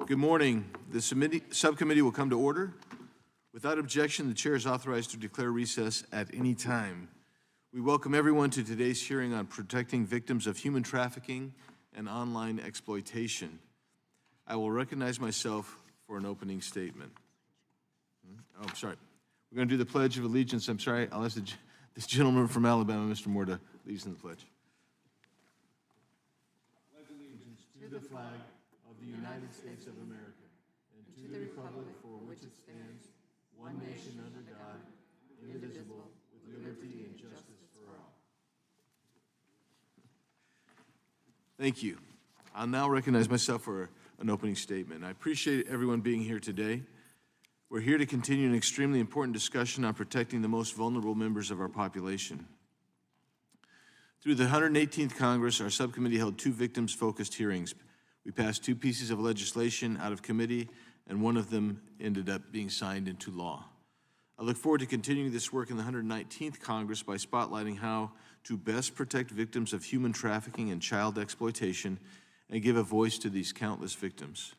Good morning. The subcommittee will come to order. Without objection, the chair is authorized to declare recess at any time. We welcome everyone to today's hearing on protecting victims of human trafficking and online exploitation. I will recognize myself for an opening statement. Oh, I'm sorry. We're going to do the Pledge of Allegiance. I'm sorry. I'll ask this gentleman from Alabama, Mr. Moore, to lead us in the pledge. Pledge allegiance to the flag of the United States of America and to the republic for which it stands, one nation under God, indivisible, with liberty and justice for all. Thank you. I'll now recognize myself for an opening statement. I appreciate everyone being here today. We're here to continue an extremely important discussion on protecting the most vulnerable members of our population. Through the 118th Congress, our subcommittee held 2 victims-focused hearings. We passed 2 pieces of legislation out of committee, and one of them ended up being signed into law. I look forward to continuing this work in the 119th Congress by spotlighting how to best protect victims of human trafficking and child exploitation and give a voice to these countless victims.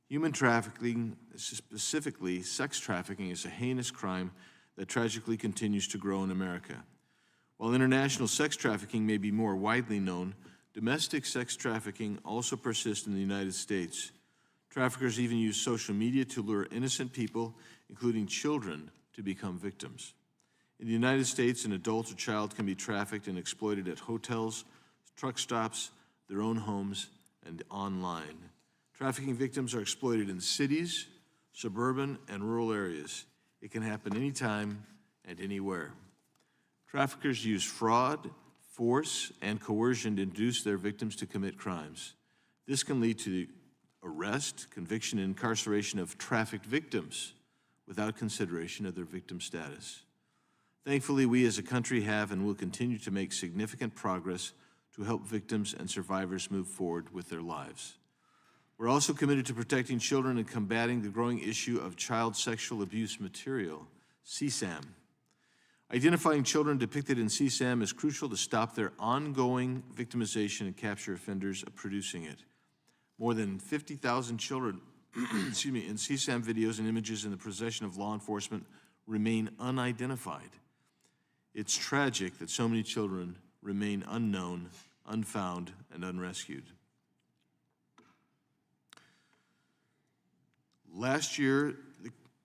Human trafficking, specifically sex trafficking, is a heinous crime that tragically continues to grow in America. While international sex trafficking may be more widely known, domestic sex trafficking also persists in the United States. Traffickers even use social media to lure innocent people, including children, to become victims. In the United States, an adult or child can be trafficked and exploited at hotels, truck stops, their own homes, and online. Trafficking victims are exploited in cities, suburban, and rural areas. It can happen anytime and anywhere. Traffickers use fraud, force, and coercion to induce their victims to commit crimes. This can lead to the arrest, conviction, and incarceration of trafficked victims without consideration of their victim status. Thankfully, we as a country have and will continue to make significant progress to help victims and survivors move forward with their lives. We're also committed to protecting children and combating the growing issue of child sexual abuse material, CSAM. Identifying children depicted in CSAM is crucial to stop their ongoing victimization and capture offenders of producing it. More than 50,000 children in CSAM videos and images in the possession of law enforcement remain unidentified. It's tragic that so many children remain unknown, unfound, and unrescued. Last year,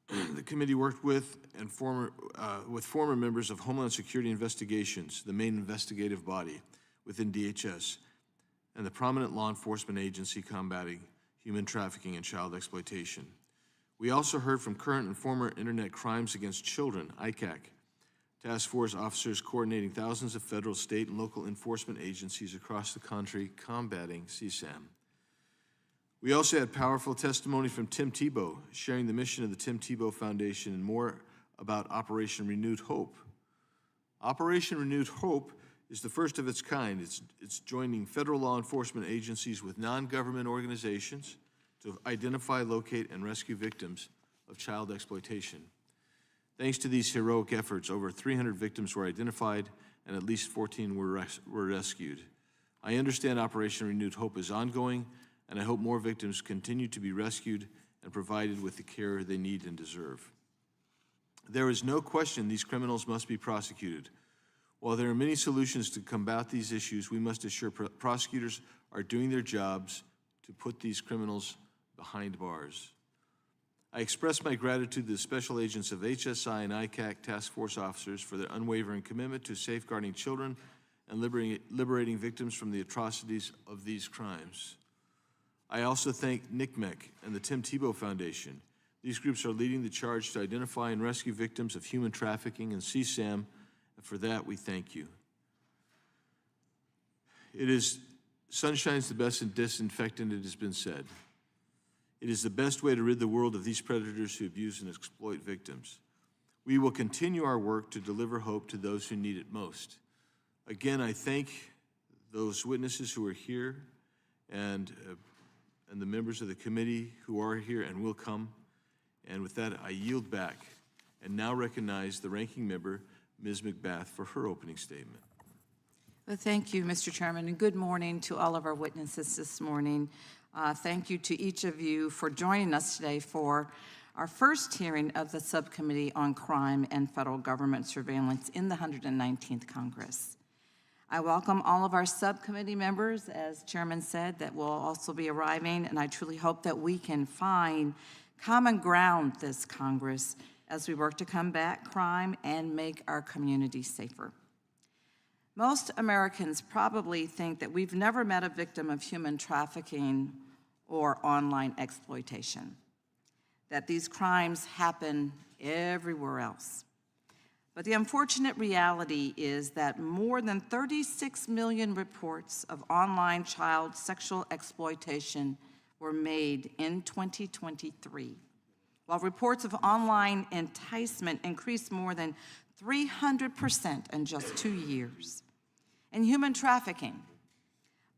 the committee worked with former members of Homeland Security Investigations, the main investigative body within DHS, and the prominent law enforcement agency combating human trafficking and child exploitation. We also heard from current and former Internet Crimes Against Children, ICAC, task force officers coordinating thousands of federal, state, and local enforcement agencies across the country combating CSAM. We also had powerful testimony from Tim Tebow, sharing the mission of the Tim Tebow Foundation and more about Operation Renewed Hope. Operation Renewed Hope is the first of its kind. It's joining federal law enforcement agencies with non-government organizations to identify, locate, and rescue victims of child exploitation. Thanks to these heroic efforts, over 300 victims were identified and at least 14 were rescued. I understand Operation Renewed Hope is ongoing, and I hope more victims continue to be rescued and provided with the care they need and deserve. There is no question these criminals must be prosecuted. While there are many solutions to combat these issues, we must assure prosecutors are doing their jobs to put these criminals behind bars. I express my gratitude to the special agents of HSI and ICAC task force officers for their unwavering commitment to safeguarding children and liberating victims from the atrocities of these crimes. I also thank NCMEC and the Tim Tebow Foundation. These groups are leading the charge to identify and rescue victims of human trafficking and CSAM, and for that we thank you. Sunshine's the best disinfectant, it has been said. It is the best way to rid the world of these predators who abuse and exploit victims. We will continue our work to deliver hope to those who need it most. Again, I thank those witnesses who are here and the members of the committee who are here and will come. And with that, I yield back and now recognize the ranking member, Ms. McBath, for her opening statement. Well, thank you, Mr. Chairman, and good morning to all of our witnesses this morning. Thank you to each of you for joining us today for our first hearing of the Subcommittee on Crime and Federal Government Surveillance in the 119th Congress. I welcome all of our subcommittee members, as Chairman said, that will also be arriving, and I truly hope that we can find common ground this Congress as we work to combat crime and make our communities safer. Most Americans probably think that we've never met a victim of human trafficking or online exploitation, that these crimes happen everywhere else. But the unfortunate reality is that more than 36 million reports of online child sexual exploitation were made in 2023, while reports of online enticement increased more than 300% in just 2 years. And human trafficking,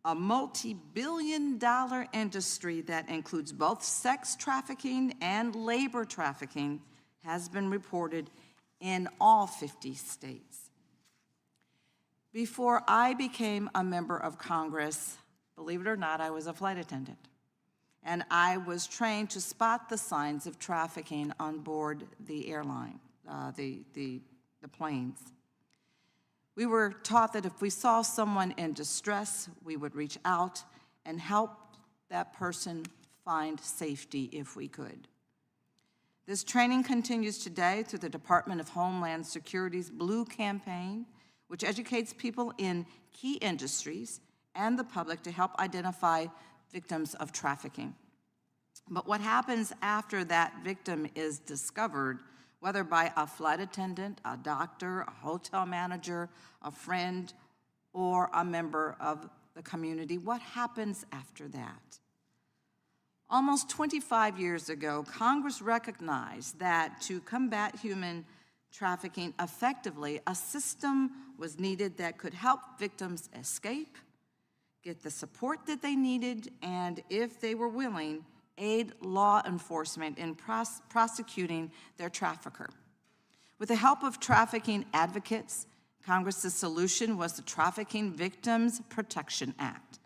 a multi-billion-dollar industry that includes both sex trafficking and labor trafficking, has been reported in all 50 states. Before I became a member of Congress, believe it or not, I was a flight attendant. And I was trained to spot the signs of trafficking on board the airline, the planes. We were taught that if we saw someone in distress, we would reach out and help that person find safety if we could. This training continues today through the Department of Homeland Security's Blue Campaign, which educates people in key industries and the public to help identify victims of trafficking. But what happens after that victim is discovered, whether by a flight attendant, a doctor, a hotel manager, a friend, or a member of the community, what happens after that? Almost 25 years ago, Congress recognized that to combat human trafficking effectively, a system was needed that could help victims escape, get the support that they needed, and if they were willing, aid law enforcement in prosecuting their trafficker. With the help of trafficking advocates, Congress's solution was the Trafficking Victims Protection Act,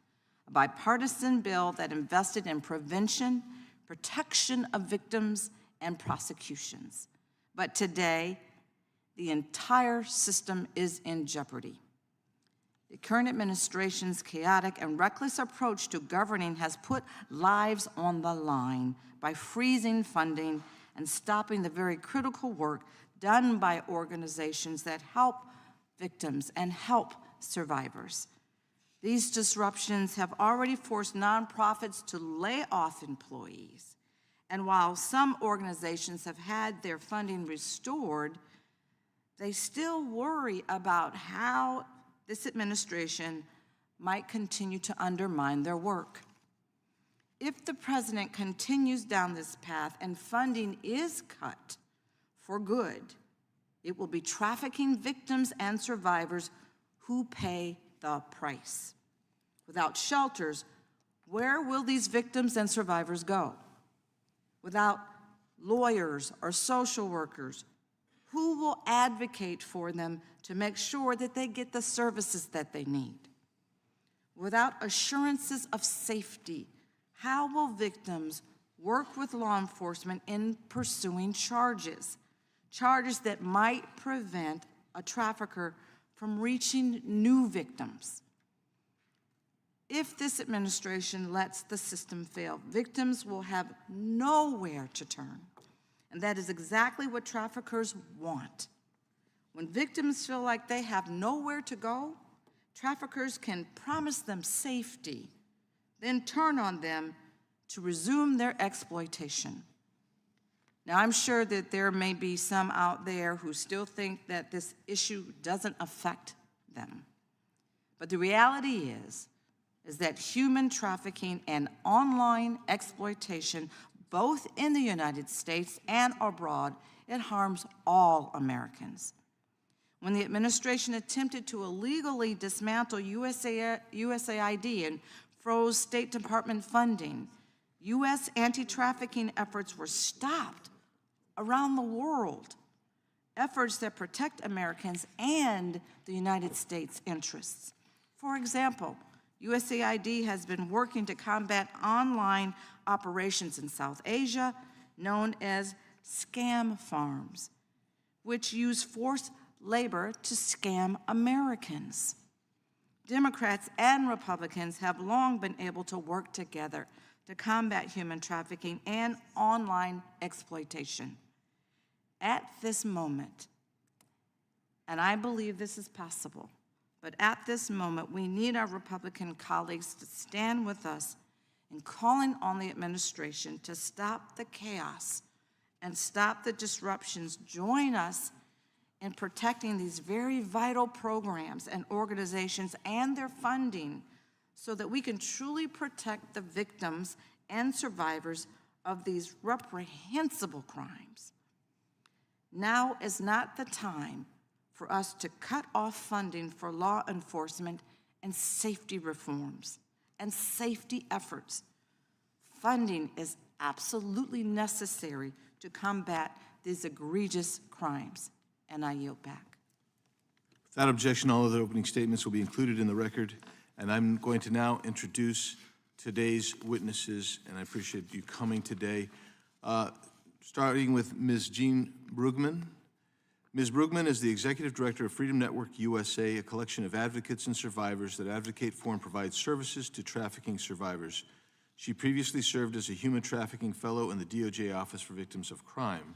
a bipartisan bill that invested in prevention, protection of victims, and prosecutions. But today, the entire system is in jeopardy. The current administration's chaotic and reckless approach to governing has put lives on the line by freezing funding and stopping the very critical work done by organizations that help victims and help survivors. These disruptions have already forced nonprofits to lay off employees. And while some organizations have had their funding restored, they still worry about how this administration might continue to undermine their work. If the president continues down this path and funding is cut for good, it will be trafficking victims and survivors who pay the price. Without shelters, where will these victims and survivors go? Without lawyers or social workers, who will advocate for them to make sure that they get the services that they need? Without assurances of safety, how will victims work with law enforcement in pursuing charges that might prevent a trafficker from reaching new victims? If this administration lets the system fail, victims will have nowhere to turn. And that is exactly what traffickers want. When victims feel like they have nowhere to go, traffickers can promise them safety, then turn on them to resume their exploitation. Now, I'm sure that there may be some out there who still think that this issue doesn't affect them. But the reality is that human trafficking and online exploitation, both in the United States and abroad, it harms all Americans. When the administration attempted to illegally dismantle USAID and froze State Department funding, U.S. anti-trafficking efforts were stopped around the world, efforts that protect Americans and the United States' interests. For example, USAID has been working to combat online operations in South Asia known as scam farms, which use forced labor to scam Americans. Democrats and Republicans have long been able to work together to combat human trafficking and online exploitation. At this moment, and I believe this is possible, but at this moment, we need our Republican colleagues to stand with us in calling on the administration to stop the chaos and stop the disruptions. Join us in protecting these very vital programs and organizations and their funding so that we can truly protect the victims and survivors of these reprehensible crimes. Now is not the time for us to cut off funding for law enforcement and safety reforms and safety efforts. Funding is absolutely necessary to combat these egregious crimes. And I yield back. Without objection, all other opening statements will be included in the record. And I'm going to now introduce today's witnesses, and I appreciate you coming today. Starting with Ms. Jean Brugman. Ms. Brugman is the Executive Director of Freedom Network USA, a collection of advocates and survivors that advocate for and provide services to trafficking survivors. She previously served as a human trafficking fellow in the DOJ Office for Victims of Crime.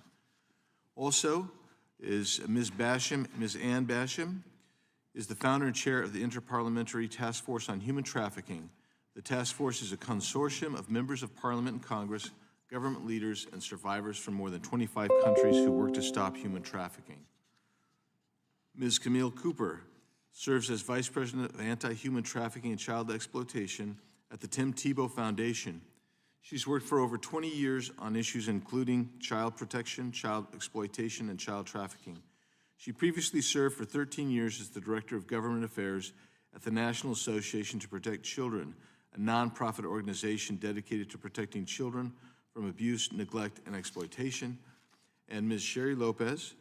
Also is Ms. Basham. Ms. Ann Basham is the founder and chair of the Interparliamentary Taskforce on Human Trafficking. The task force is a consortium of members of Parliament and Congress, government leaders, and survivors from more than 25 countries who work to stop human trafficking. Ms. Camille Cooper serves as Vice President of Anti-Human Trafficking and Child Exploitation at the Tim Tebow Foundation. She's worked for over 20 years on issues including child protection, child exploitation, and child trafficking. She previously served for 13 years as the Director of Government Affairs at the National Association to Protect Children, a nonprofit organization dedicated to protecting children from abuse, neglect, and exploitation. And Ms. Sheri Lopez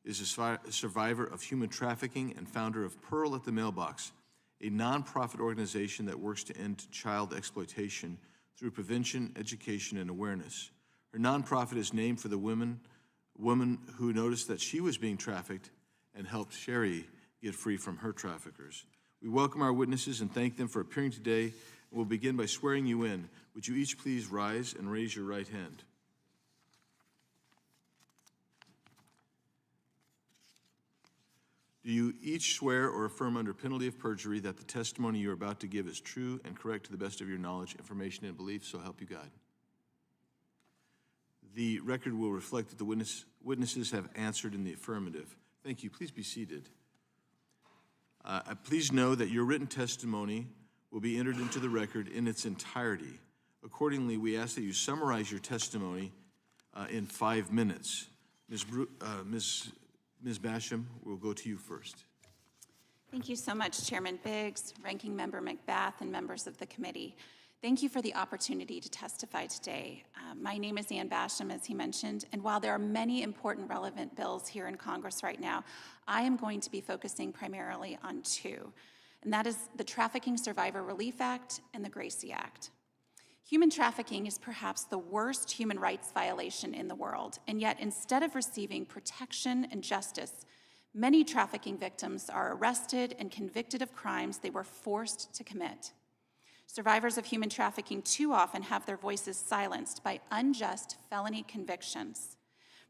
is a survivor of human trafficking and founder of Pearl at the Mailbox, a nonprofit organization that works to end child exploitation through prevention, education, and awareness. Her nonprofit is named for the woman who noticed that she was being trafficked and helped Sheri get free from her traffickers. We welcome our witnesses and thank them for appearing today, and we'll begin by swearing you in. Would you each please rise and raise your right hand? Do you each swear or affirm under penalty of perjury that the testimony you're about to give is true and correct to the best of your knowledge, information, and belief, so help you God? The record will reflect that the witnesses have answered in the affirmative. Thank you. Please be seated. Please know that your written testimony will be entered into the record in its entirety. Accordingly, we ask that you summarize your testimony in 5 minutes. Ms. Basham, we'll go to you first. Thank you so much, Chairman Biggs, Ranking Member McBath, and members of the committee. Thank you for the opportunity to testify today. My name is Ann Basham, as he mentioned, and while there are many important relevant bills here in Congress right now, I am going to be focusing primarily on 2, and that is the Trafficking Survivor Relief Act and the Gracie Act. Human trafficking is perhaps the worst human rights violation in the world, and yet instead of receiving protection and justice, many trafficking victims are arrested and convicted of crimes they were forced to commit. Survivors of human trafficking too often have their voices silenced by unjust felony convictions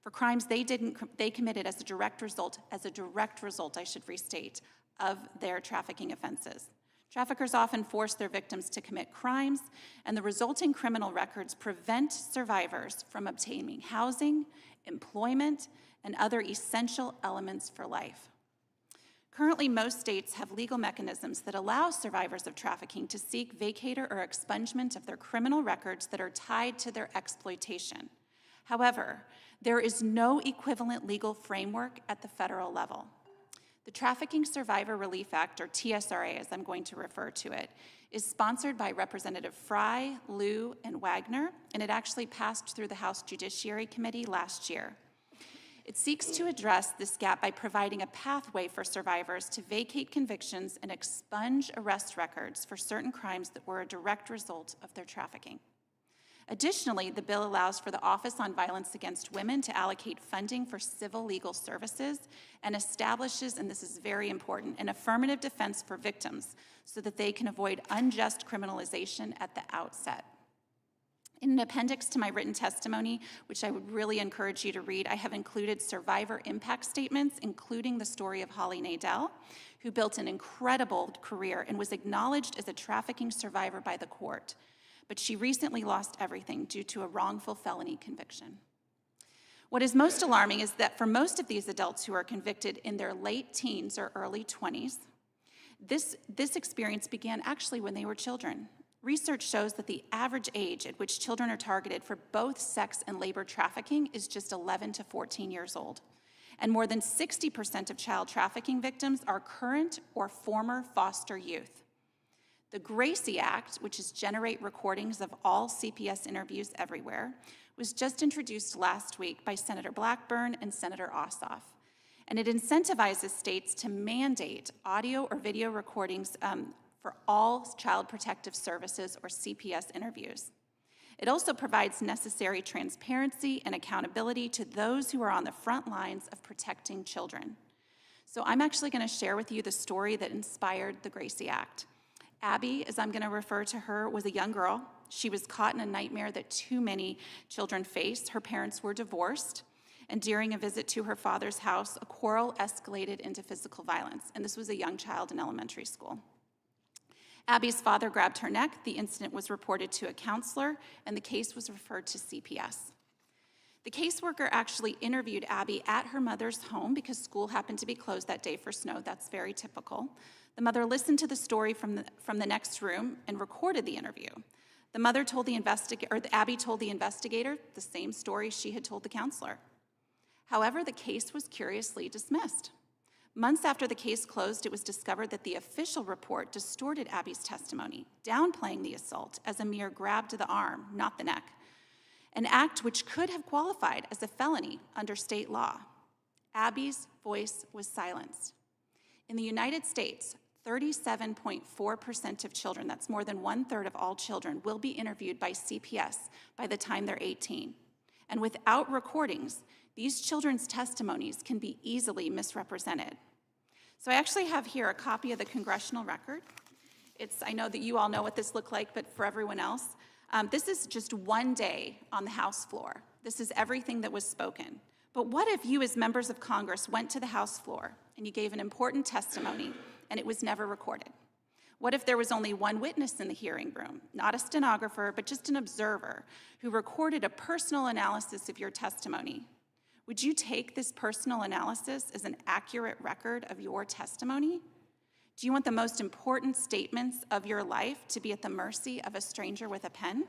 for crimes they committed as a direct result, I should restate, of their trafficking offenses. Traffickers often force their victims to commit crimes, and the resulting criminal records prevent survivors from obtaining housing, employment, and other essential elements for life. Currently, most states have legal mechanisms that allow survivors of trafficking to seek vacatur or expungement of their criminal records that are tied to their exploitation. However, there is no equivalent legal framework at the federal level. The Trafficking Survivor Relief Act, or TSRA as I'm going to refer to it, is sponsored by Representative Fry, Liu, and Wagner, and it actually passed through the House Judiciary Committee last year. It seeks to address this gap by providing a pathway for survivors to vacate convictions and expunge arrest records for certain crimes that were a direct result of their trafficking. Additionally, the bill allows for the Office on Violence Against Women to allocate funding for civil legal services and establishes, and this is very important, an affirmative defense for victims so that they can avoid unjust criminalization at the outset. In an appendix to my written testimony, which I would really encourage you to read, I have included survivor impact statements, including the story of Holly Nadell, who built an incredible career and was acknowledged as a trafficking survivor by the court. But she recently lost everything due to a wrongful felony conviction. What is most alarming is that for most of these adults who are convicted in their late teens or early 20s, this experience began actually when they were children. Research shows that the average age at which children are targeted for both sex and labor trafficking is just 11 to 14 years old. And more than 60% of child trafficking victims are current or former foster youth. The Gracie Act, which is generate recordings of all CPS interviews everywhere, was just introduced last week by Senator Blackburn and Senator Ossoff. And it incentivizes states to mandate audio or video recordings for all child protective services or CPS interviews. It also provides necessary transparency and accountability to those who are on the front lines of protecting children. So I'm actually going to share with you the story that inspired the Gracie Act. Abby, as I'm going to refer to her, was a young girl. She was caught in a nightmare that too many children face. Her parents were divorced, and during a visit to her father's house, a quarrel escalated into physical violence, and this was a young child in elementary school. Abby's father grabbed her neck, the incident was reported to a counselor, and the case was referred to CPS. The caseworker actually interviewed Abby at her mother's home because school happened to be closed that day for snow. That's very typical. The mother listened to the story from the next room and recorded the interview. The mother told the Abby told the investigator the same story she had told the counselor. However, the case was curiously dismissed. Months after the case closed, it was discovered that the official report distorted Abby's testimony, downplaying the assault as a mere grab to the arm, not the neck, an act which could have qualified as a felony under state law. Abby's voice was silenced. In the United States, 37.4% of children, that's more than 1/3 of all children, will be interviewed by CPS by the time they're 18. And without recordings, these children's testimonies can be easily misrepresented. So I actually have here a copy of the congressional record. I know that you all know what this looked like, but for everyone else, this is just one day on the House floor. This is everything that was spoken. But what if you as members of Congress went to the House floor and you gave an important testimony and it was never recorded? What if there was only one witness in the hearing room, not a stenographer, but just an observer who recorded a personal analysis of your testimony? Would you take this personal analysis as an accurate record of your testimony? Do you want the most important statements of your life to be at the mercy of a stranger with a pen?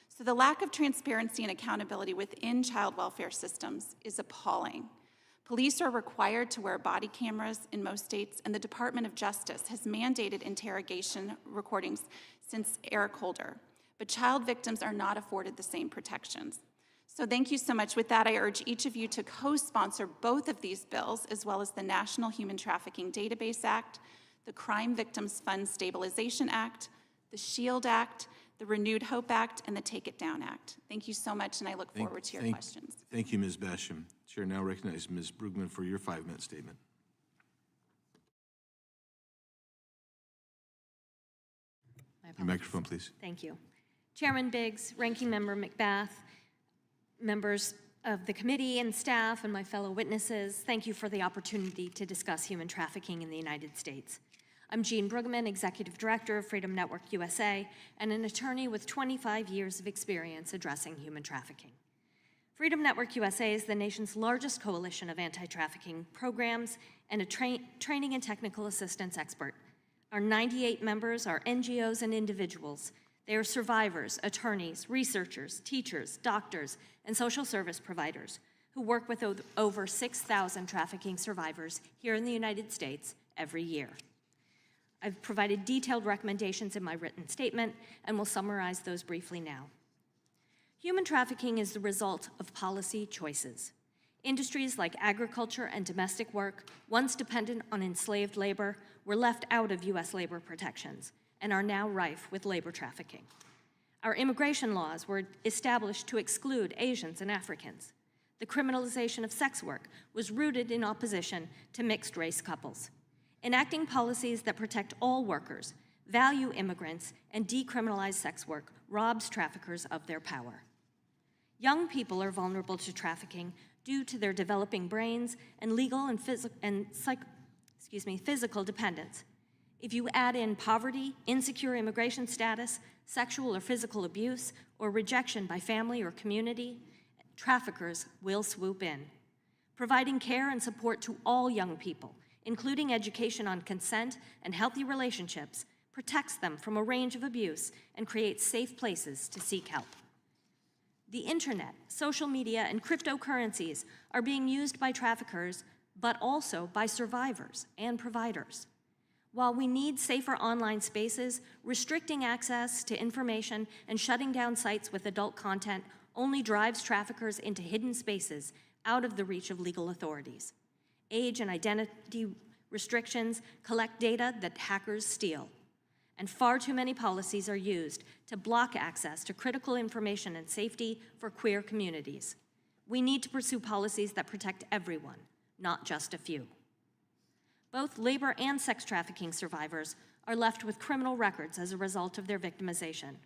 So the lack of transparency and accountability within child welfare systems is appalling. Police are required to wear body cameras in most states, and the Department of Justice has mandated interrogation recordings since Eric Holder. But child victims are not afforded the same protections. So thank you so much. With that, I urge each of you to co-sponsor both of these bills, as well as the National Human Trafficking Database Act, the Crime Victims Fund Stabilization Act, the SHIELD Act, the Renewed Hope Act, and the Take It Down Act. Thank you so much, and I look forward to your questions. Thank you, Ms. Basham. Chair now recognizes Ms. Brugman for your 5-minute statement. Your microphone, please. Thank you. Chairman Biggs, Ranking Member McBath, members of the committee and staff, and my fellow witnesses, thank you for the opportunity to discuss human trafficking in the United States. I'm Jean Bruggeman, Executive Director of Freedom Network USA, and an attorney with 25 years of experience addressing human trafficking. Freedom Network USA is the nation's largest coalition of anti-trafficking programs and a training and technical assistance expert. Our 98 members are NGOs and individuals. They are survivors, attorneys, researchers, teachers, doctors, and social service providers who work with over 6,000 trafficking survivors here in the United States every year. I've provided detailed recommendations in my written statement and will summarize those briefly now. Human trafficking is the result of policy choices. Industries like agriculture and domestic work, once dependent on enslaved labor, were left out of U.S. labor protections and are now rife with labor trafficking. Our immigration laws were established to exclude Asians and Africans. The criminalization of sex work was rooted in opposition to mixed-race couples. Enacting policies that protect all workers, value immigrants, and decriminalize sex work robs traffickers of their power. Young people are vulnerable to trafficking due to their developing brains and legal and physical dependence. If you add in poverty, insecure immigration status, sexual or physical abuse, or rejection by family or community, traffickers will swoop in. Providing care and support to all young people, including education on consent and healthy relationships, protects them from a range of abuse and creates safe places to seek help. The internet, social media, and cryptocurrencies are being used by traffickers, but also by survivors and providers. While we need safer online spaces, restricting access to information and shutting down sites with adult content only drives traffickers into hidden spaces out of the reach of legal authorities. Age and identity restrictions collect data that hackers steal, and far too many policies are used to block access to critical information and safety for queer communities. We need to pursue policies that protect everyone, not just a few. Both labor and sex trafficking survivors are left with criminal records as a result of their victimization.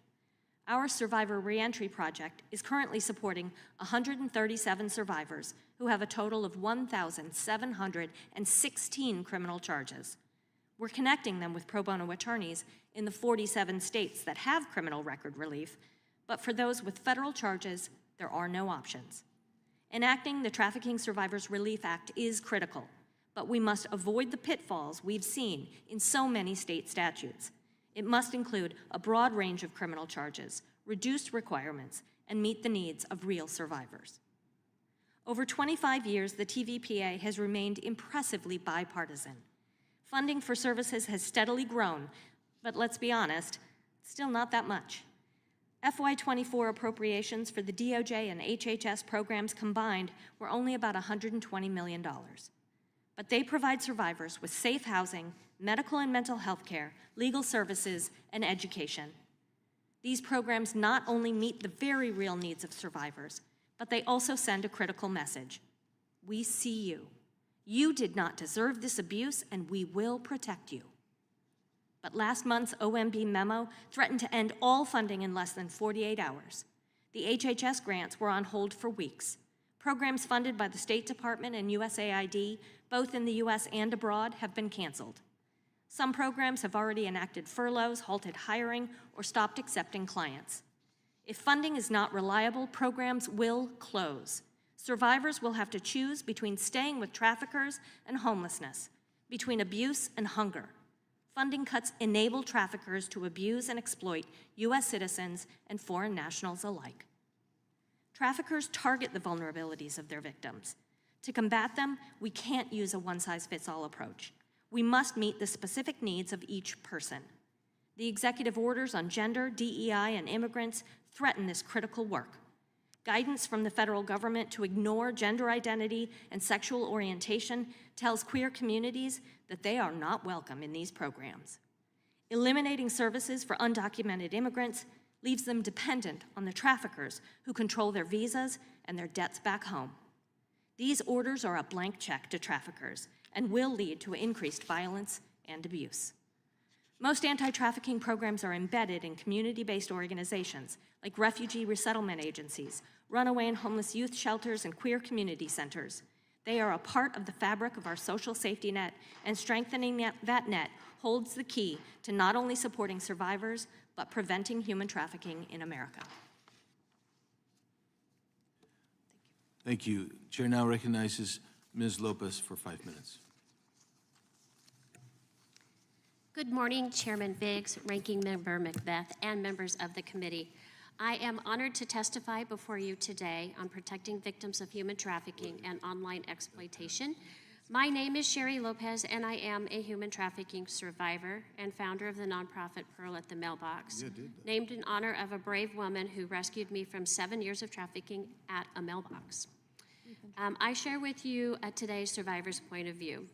Our Survivor Reentry Project is currently supporting 137 survivors who have a total of 1,716 criminal charges. We're connecting them with pro bono attorneys in the 47 states that have criminal record relief, but for those with federal charges, there are no options. Enacting the Trafficking Survivors Relief Act is critical, but we must avoid the pitfalls we've seen in so many state statutes. It must include a broad range of criminal charges, reduced requirements, and meet the needs of real survivors. Over 25 years, the TVPA has remained impressively bipartisan. Funding for services has steadily grown, but let's be honest, still not that much. FY24 appropriations for the DOJ and HHS programs combined were only about $120 million. But they provide survivors with safe housing, medical and mental health care, legal services, and education. These programs not only meet the very real needs of survivors, but they also send a critical message. We see you. You did not deserve this abuse, and we will protect you. But last month's OMB memo threatened to end all funding in less than 48 hours. The HHS grants were on hold for weeks. Programs funded by the State Department and USAID, both in the US and abroad, have been canceled. Some programs have already enacted furloughs, halted hiring, or stopped accepting clients. If funding is not reliable, programs will close. Survivors will have to choose between staying with traffickers and homelessness, between abuse and hunger. Funding cuts enable traffickers to abuse and exploit US citizens and foreign nationals alike. Traffickers target the vulnerabilities of their victims. To combat them, we can't use a one-size-fits-all approach. We must meet the specific needs of each person. The executive orders on gender, DEI, and immigrants threaten this critical work. Guidance from the federal government to ignore gender identity and sexual orientation tells queer communities that they are not welcome in these programs. Eliminating services for undocumented immigrants leaves them dependent on the traffickers who control their visas and their debts back home. These orders are a blank check to traffickers and will lead to increased violence and abuse. Most anti-trafficking programs are embedded in community-based organizations like refugee resettlement agencies, runaway and homeless youth shelters, and queer community centers. They are a part of the fabric of our social safety net, and strengthening that net holds the key to not only supporting survivors, but preventing human trafficking in America. Thank you. Chair now recognizes Ms. Lopez for 5 minutes. Good morning, Chairman Biggs, Ranking Member Macbeth, and members of the committee. I am honored to testify before you today on protecting victims of human trafficking and online exploitation. My name is Sheri Lopez, and I am a human trafficking survivor and founder of the nonprofit Pearl at the Mailbox, named in honor of a brave woman who rescued me from 7 years of trafficking at a mailbox. I share with you today's survivor's point of view.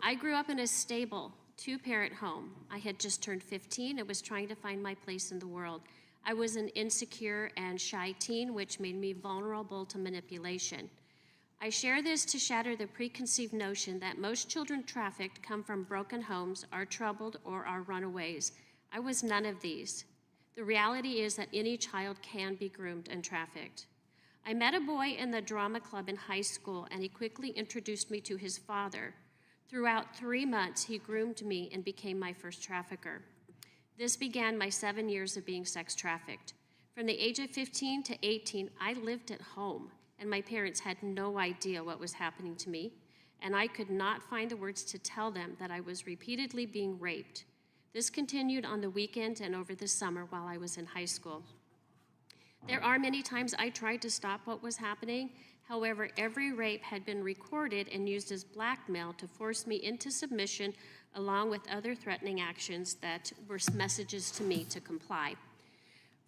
I grew up in a stable, two-parent home. I had just turned 15 and was trying to find my place in the world. I was an insecure and shy teen, which made me vulnerable to manipulation. I share this to shatter the preconceived notion that most children trafficked come from broken homes, are troubled, or are runaways. I was none of these. The reality is that any child can be groomed and trafficked. I met a boy in the drama club in high school, and he quickly introduced me to his father. Throughout 3 months, he groomed me and became my first trafficker. This began my 7 years of being sex trafficked. From the age of 15 to 18, I lived at home, and my parents had no idea what was happening to me, and I could not find the words to tell them that I was repeatedly being raped. This continued on the weekends and over the summer while I was in high school. There are many times I tried to stop what was happening. However, every rape had been recorded and used as blackmail to force me into submission, along with other threatening actions that were messages to me to comply.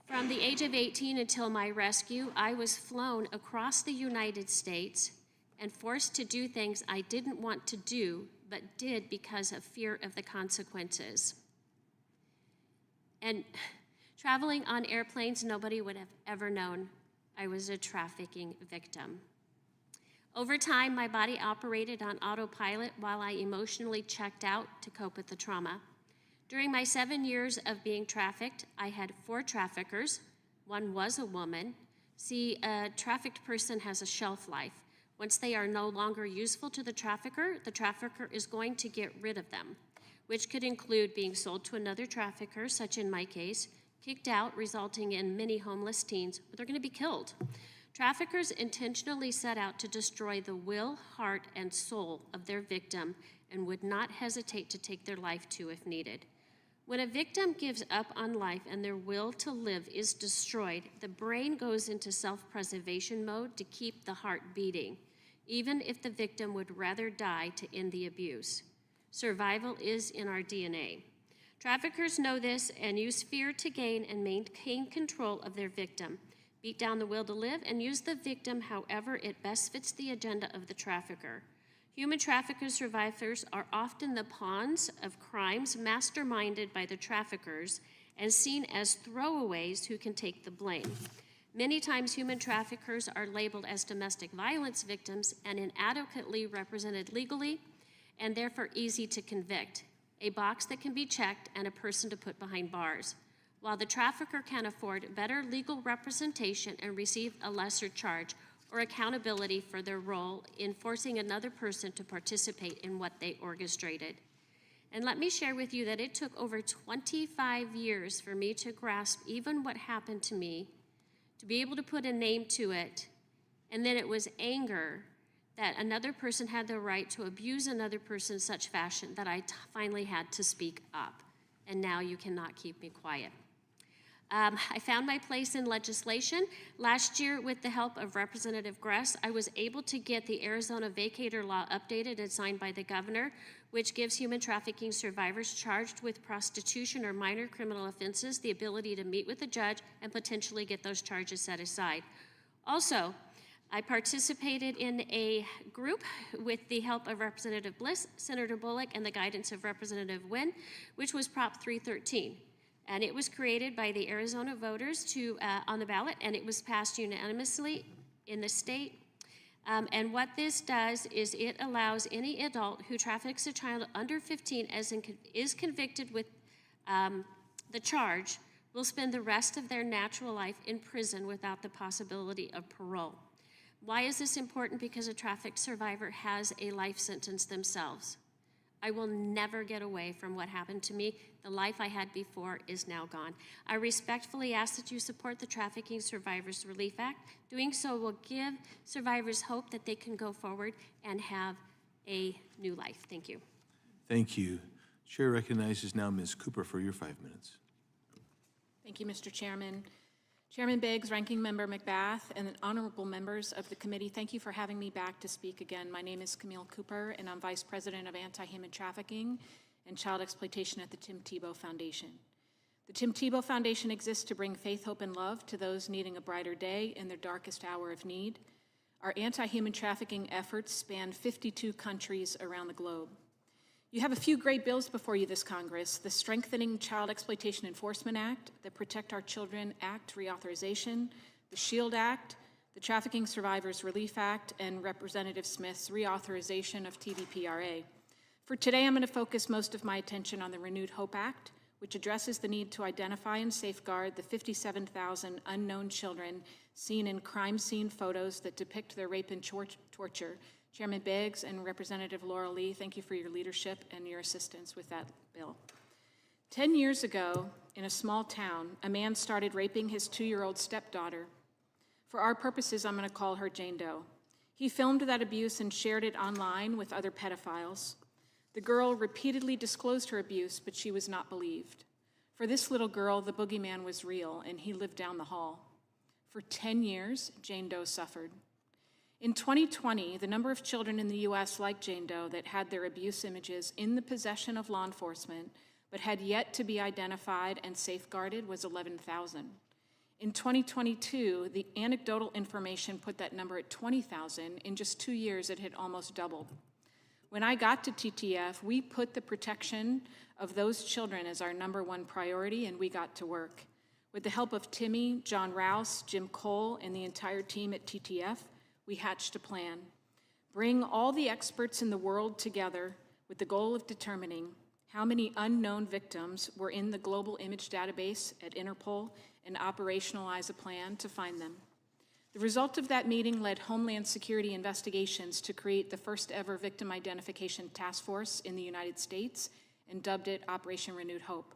From the age of 18 until my rescue, I was flown across the United States and forced to do things I didn't want to do, but did because of fear of the consequences. And traveling on airplanes, nobody would have ever known I was a trafficking victim. Over time, my body operated on autopilot while I emotionally checked out to cope with the trauma. During my 7 years of being trafficked, I had 4 traffickers. One was a woman. See, a trafficked person has a shelf life. Once they are no longer useful to the trafficker is going to get rid of them, which could include being sold to another trafficker, such in my case, kicked out, resulting in many homeless teens, or they're going to be killed. Traffickers intentionally set out to destroy the will, heart, and soul of their victim and would not hesitate to take their life too if needed. When a victim gives up on life and their will to live is destroyed, the brain goes into self-preservation mode to keep the heart beating, even if the victim would rather die to end the abuse. Survival is in our DNA. Traffickers know this and use fear to gain and maintain control of their victim, beat down the will to live, and use the victim however it best fits the agenda of the trafficker. Human trafficker survivors are often the pawns of crimes masterminded by the traffickers and seen as throwaways who can take the blame. Many times, human traffickers are labeled as domestic violence victims and inadequately represented legally, and therefore easy to convict, a box that can be checked and a person to put behind bars, while the trafficker can afford better legal representation and receive a lesser charge or accountability for their role in forcing another person to participate in what they orchestrated. And let me share with you that it took over 25 years for me to grasp even what happened to me, to be able to put a name to it, and then it was anger that another person had the right to abuse another person in such fashion that I finally had to speak up. And now you cannot keep me quiet. I found my place in legislation. Last year, with the help of Representative Gress, I was able to get the Arizona vacator law updated and signed by the governor, which gives human trafficking survivors charged with prostitution or minor criminal offenses the ability to meet with a judge and potentially get those charges set aside. Also, I participated in a group with the help of Representative Bliss, Senator Bullock, and the guidance of Representative Wynn, which was Prop 313. And it was created by the Arizona voters on the ballot, and it was passed unanimously in the state. And what this does is it allows any adult who traffics a child under 15 is convicted with the charge will spend the rest of their natural life in prison without the possibility of parole. Why is this important? Because a trafficked survivor has a life sentence themselves. I will never get away from what happened to me. The life I had before is now gone. I respectfully ask that you support the Trafficking Survivors Relief Act. Doing so will give survivors hope that they can go forward and have a new life. Thank you. Thank you. Chair recognizes now Ms. Cooper for your 5 minutes. Thank you, Mr. Chairman. Chairman Biggs, Ranking Member McBath, and honorable members of the committee, thank you for having me back to speak again. My name is Camille Cooper, and I'm Vice President of Anti-Human Trafficking and Child Exploitation at the Tim Tebow Foundation. The Tim Tebow Foundation exists to bring faith, hope, and love to those needing a brighter day in their darkest hour of need. Our anti-human trafficking efforts span 52 countries around the globe. You have a few great bills before you this Congress: the Strengthening Child Exploitation Enforcement Act, the Protect Our Children Act reauthorization, the SHIELD Act, the Trafficking Survivors Relief Act, and Representative Smith's reauthorization of TVPRA. For today, I'm going to focus most of my attention on the Renewed Hope Act, which addresses the need to identify and safeguard the 57,000 unknown children seen in crime scene photos that depict their rape and torture. Chairman Biggs and Representative Laura Lee, thank you for your leadership and your assistance with that bill. 10 years ago, in a small town, a man started raping his 2-year-old stepdaughter. For our purposes, I'm going to call her Jane Doe. He filmed that abuse and shared it online with other pedophiles. The girl repeatedly disclosed her abuse, but she was not believed. For this little girl, the boogeyman was real, and he lived down the hall. For 10 years, Jane Doe suffered. In 2020, the number of children in the U.S. like Jane Doe that had their abuse images in the possession of law enforcement but had yet to be identified and safeguarded was 11,000. In 2022, the anecdotal information put that number at 20,000. In just 2 years, it had almost doubled. When I got to TTF, we put the protection of those children as our #1 priority, and we got to work. With the help of Timmy, John Rouse, Jim Cole, and the entire team at TTF, we hatched a plan. Bring all the experts in the world together with the goal of determining how many unknown victims were in the global image database at Interpol and operationalize a plan to find them. The result of that meeting led Homeland Security investigations to create the first ever victim identification task force in the United States and dubbed it Operation Renewed Hope.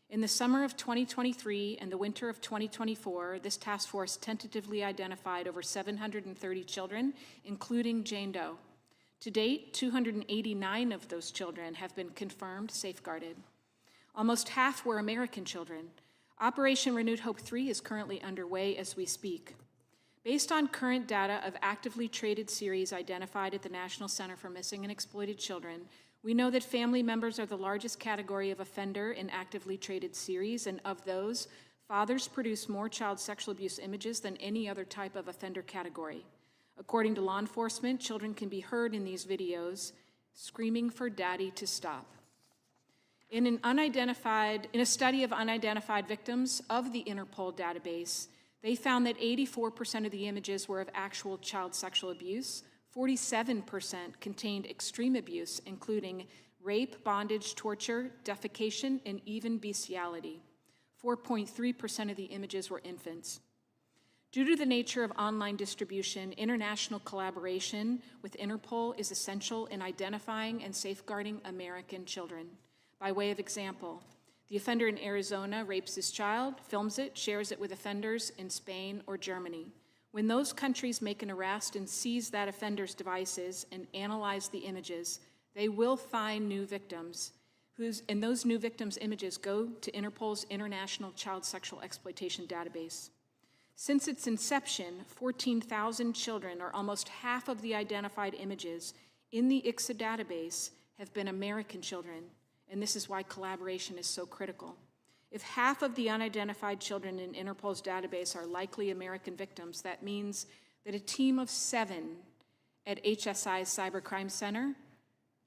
In the summer of 2023 and the winter of 2024, this task force tentatively identified over 730 children, including Jane Doe. To date, 289 of those children have been confirmed safeguarded. Almost half were American children. Operation Renewed Hope 3 is currently underway as we speak. Based on current data of actively traded series identified at the National Center for Missing and Exploited Children, we know that family members are the largest category of offender in actively traded series, and of those, fathers produce more child sexual abuse images than any other type of offender category. According to law enforcement, children can be heard in these videos screaming for daddy to stop. In a study of unidentified victims of the Interpol database, they found that 84% of the images were of actual child sexual abuse, 47% contained extreme abuse, including rape, bondage, torture, defecation, and even bestiality. 4.3% of the images were infants. Due to the nature of online distribution, international collaboration with Interpol is essential in identifying and safeguarding American children. By way of example, the offender in Arizona rapes his child, films it, shares it with offenders in Spain or Germany. When those countries make an arrest and seize that offender's devices and analyze the images, they will find new victims, and those new victims' images go to Interpol's International Child Sexual Exploitation Database. Since its inception, 14,000 children, or almost half of the identified images in the ICSA database, have been American children, and this is why collaboration is so critical. If half of the unidentified children in Interpol's database are likely American victims, that means that a team of 7 at HSI's Cybercrime Center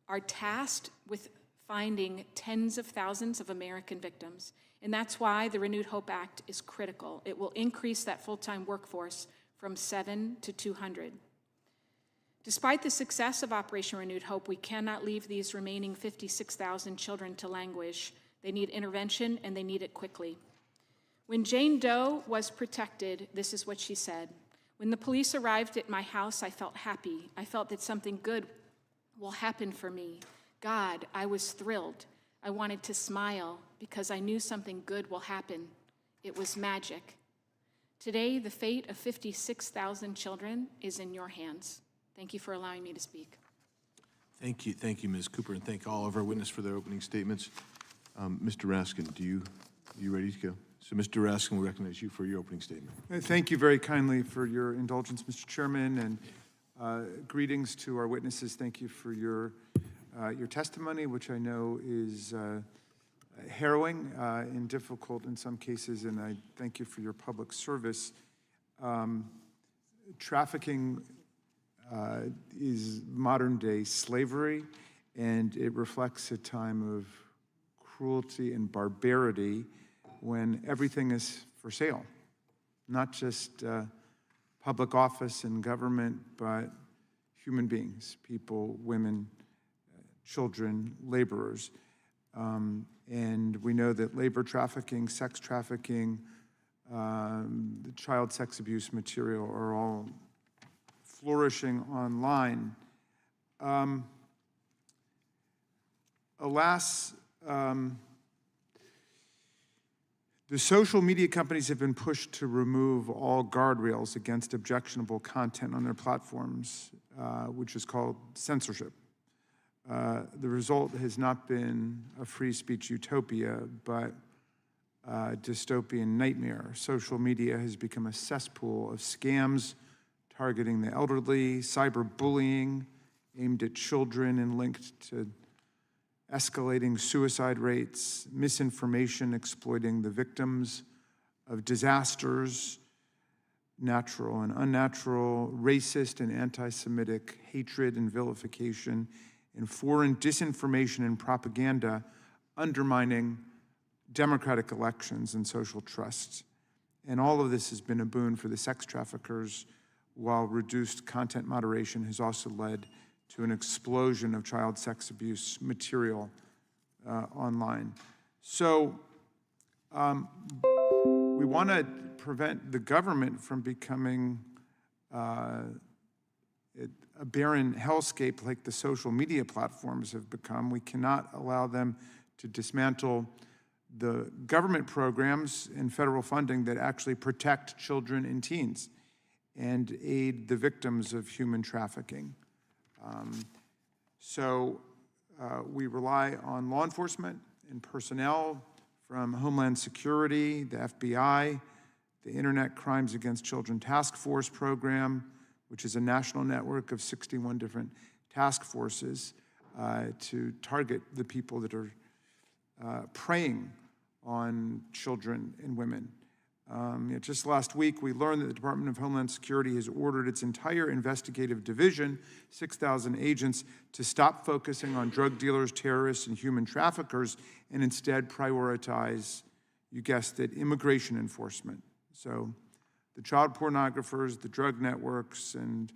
are tasked with finding tens of thousands of American victims. And that's why the Renewed Hope Act is critical. It will increase that full-time workforce from 7 to 200. Despite the success of Operation Renewed Hope, we cannot leave these remaining 56,000 children to languish. They need intervention, and they need it quickly. When Jane Doe was protected, this is what she said. When the police arrived at my house, I felt happy. I felt that something good will happen for me. God, I was thrilled. I wanted to smile because I knew something good will happen. It was magic. Today, the fate of 56,000 children is in your hands. Thank you for allowing me to speak. Thank you, Ms. Cooper, and thank all of our witnesses for their opening statements. Mr. Raskin, are you ready to go? So, Mr. Raskin, we recognize you for your opening statement. Thank you very kindly for your indulgence, Mr. Chairman, and greetings to our witnesses. Thank you for your testimony, which I know is harrowing and difficult in some cases, and I thank you for your public service. Trafficking is modern-day slavery, and it reflects a time of cruelty and barbarity when everything is for sale, not just public office and government, but human beings, people, women, children, laborers. And we know that labor trafficking, sex trafficking, the child sex abuse material are all flourishing online. Alas, the social media companies have been pushed to remove all guardrails against objectionable content on their platforms, which is called censorship. The result has not been a free speech utopia, but a dystopian nightmare. Social media has become a cesspool of scams targeting the elderly, cyberbullying aimed at children and linked to escalating suicide rates, misinformation exploiting the victims of disasters, natural and unnatural, racist and anti-Semitic hatred and vilification, and foreign disinformation and propaganda undermining democratic elections and social trust. And all of this has been a boon for the sex traffickers, while reduced content moderation has also led to an explosion of child sex abuse material online. So we want to prevent the government from becoming a barren hellscape like the social media platforms have become. We cannot allow them to dismantle the government programs and federal funding that actually protect children and teens and aid the victims of human trafficking. We rely on law enforcement and personnel from Homeland Security, the FBI, the Internet Crimes Against Children Taskforce program, which is a national network of 61 different task forces to target the people that are preying on children and women. Just last week, we learned that the Department of Homeland Security has ordered its entire investigative division, 6,000 agents, to stop focusing on drug dealers, terrorists, and human traffickers, and instead prioritize, you guessed it, immigration enforcement. So the child pornographers, the drug networks, and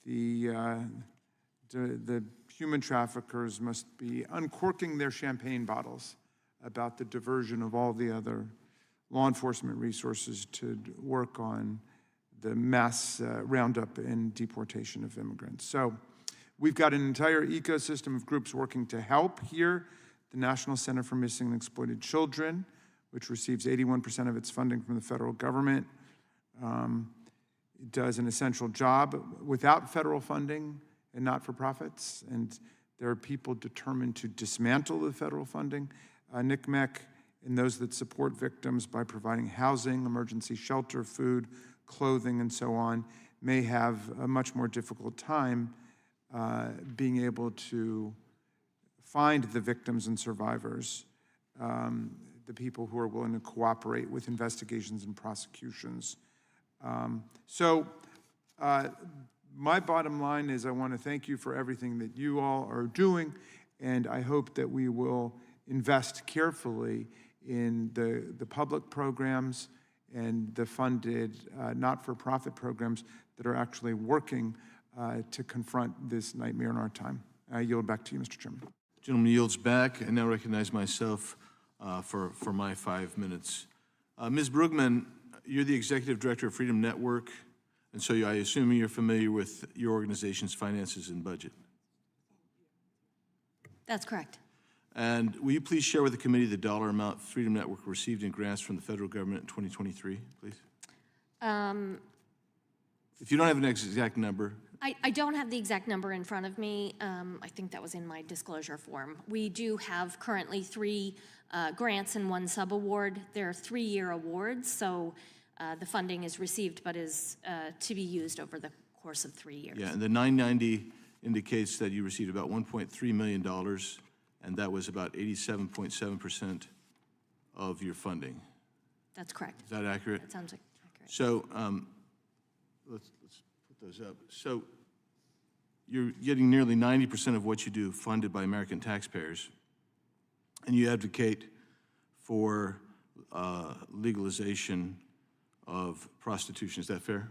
the human traffickers must be uncorking their champagne bottles about the diversion of all the other law enforcement resources to work on the mass roundup and deportation of immigrants. So we've got an entire ecosystem of groups working to help here. The National Center for Missing and Exploited Children, which receives 81% of its funding from the federal government, does an essential job without federal funding and not-for-profits, and there are people determined to dismantle the federal funding. NCMEC and those that support victims by providing housing, emergency shelter, food, clothing, and so on, may have a much more difficult time being able to find the victims and survivors, the people who are willing to cooperate with investigations and prosecutions. My bottom line is I want to thank you for everything that you all are doing, and I hope that we will invest carefully in the public programs and the funded not-for-profit programs that are actually working to confront this nightmare in our time. I yield back to you, Mr. Chairman. Gentleman yields back. I now recognize myself for my 5 minutes. Ms. Brugman, you're the Executive Director of Freedom Network, and so I assume you're familiar with your organization's finances and budget. That's correct. And will you please share with the committee the dollar amount Freedom Network received in grants from the federal government in 2023, please? If you don't have an exact number. I don't have the exact number in front of me. I think that was in my disclosure form. We do have currently 3 grants and 1 sub-award. They're 3-year awards, so the funding is received but is to be used over the course of 3 years. Yeah, and the 990 indicates that you received about $1.3 million, and that was about 87.7% of your funding. That's correct. Is that accurate? That sounds accurate. So let's put put those up. So you're getting nearly 90% of what you do funded by American taxpayers, and you advocate for legalization of prostitution. Is that fair?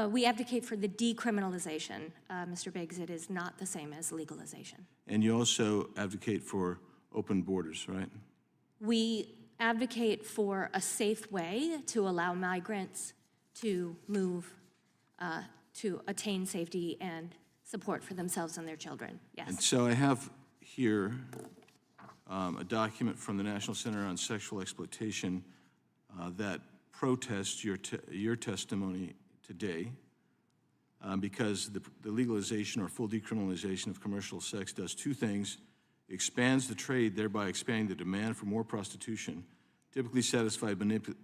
We advocate for the decriminalization, Mr. Biggs. It is not the same as legalization. And you also advocate for open borders, right? We advocate for a safe way to allow migrants to move, to attain safety and support for themselves and their children, And yes. so I have here a document from the National Center on Sexual Exploitation that protests your testimony today because the legalization or full decriminalization of commercial sex does two things: expands the trade, thereby expanding the demand for more prostitution, typically satisfied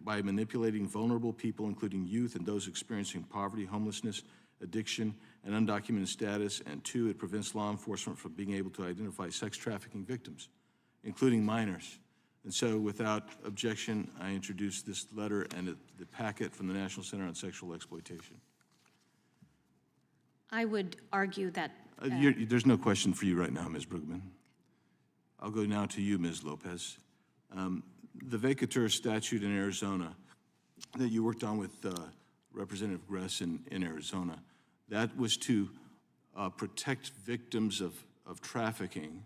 by manipulating vulnerable people, including youth and those experiencing poverty, homelessness, addiction, and undocumented status. And two, it prevents law enforcement from being able to identify sex trafficking victims, including minors. And so without objection, I introduce this letter and the packet from the National Center on Sexual Exploitation. I would argue that There's no question for you right now, Ms. Brugman. I'll go now to you, Ms. Lopez. The vacatur statute in Arizona that you worked on with Representative Gress in Arizona, that was to protect victims of trafficking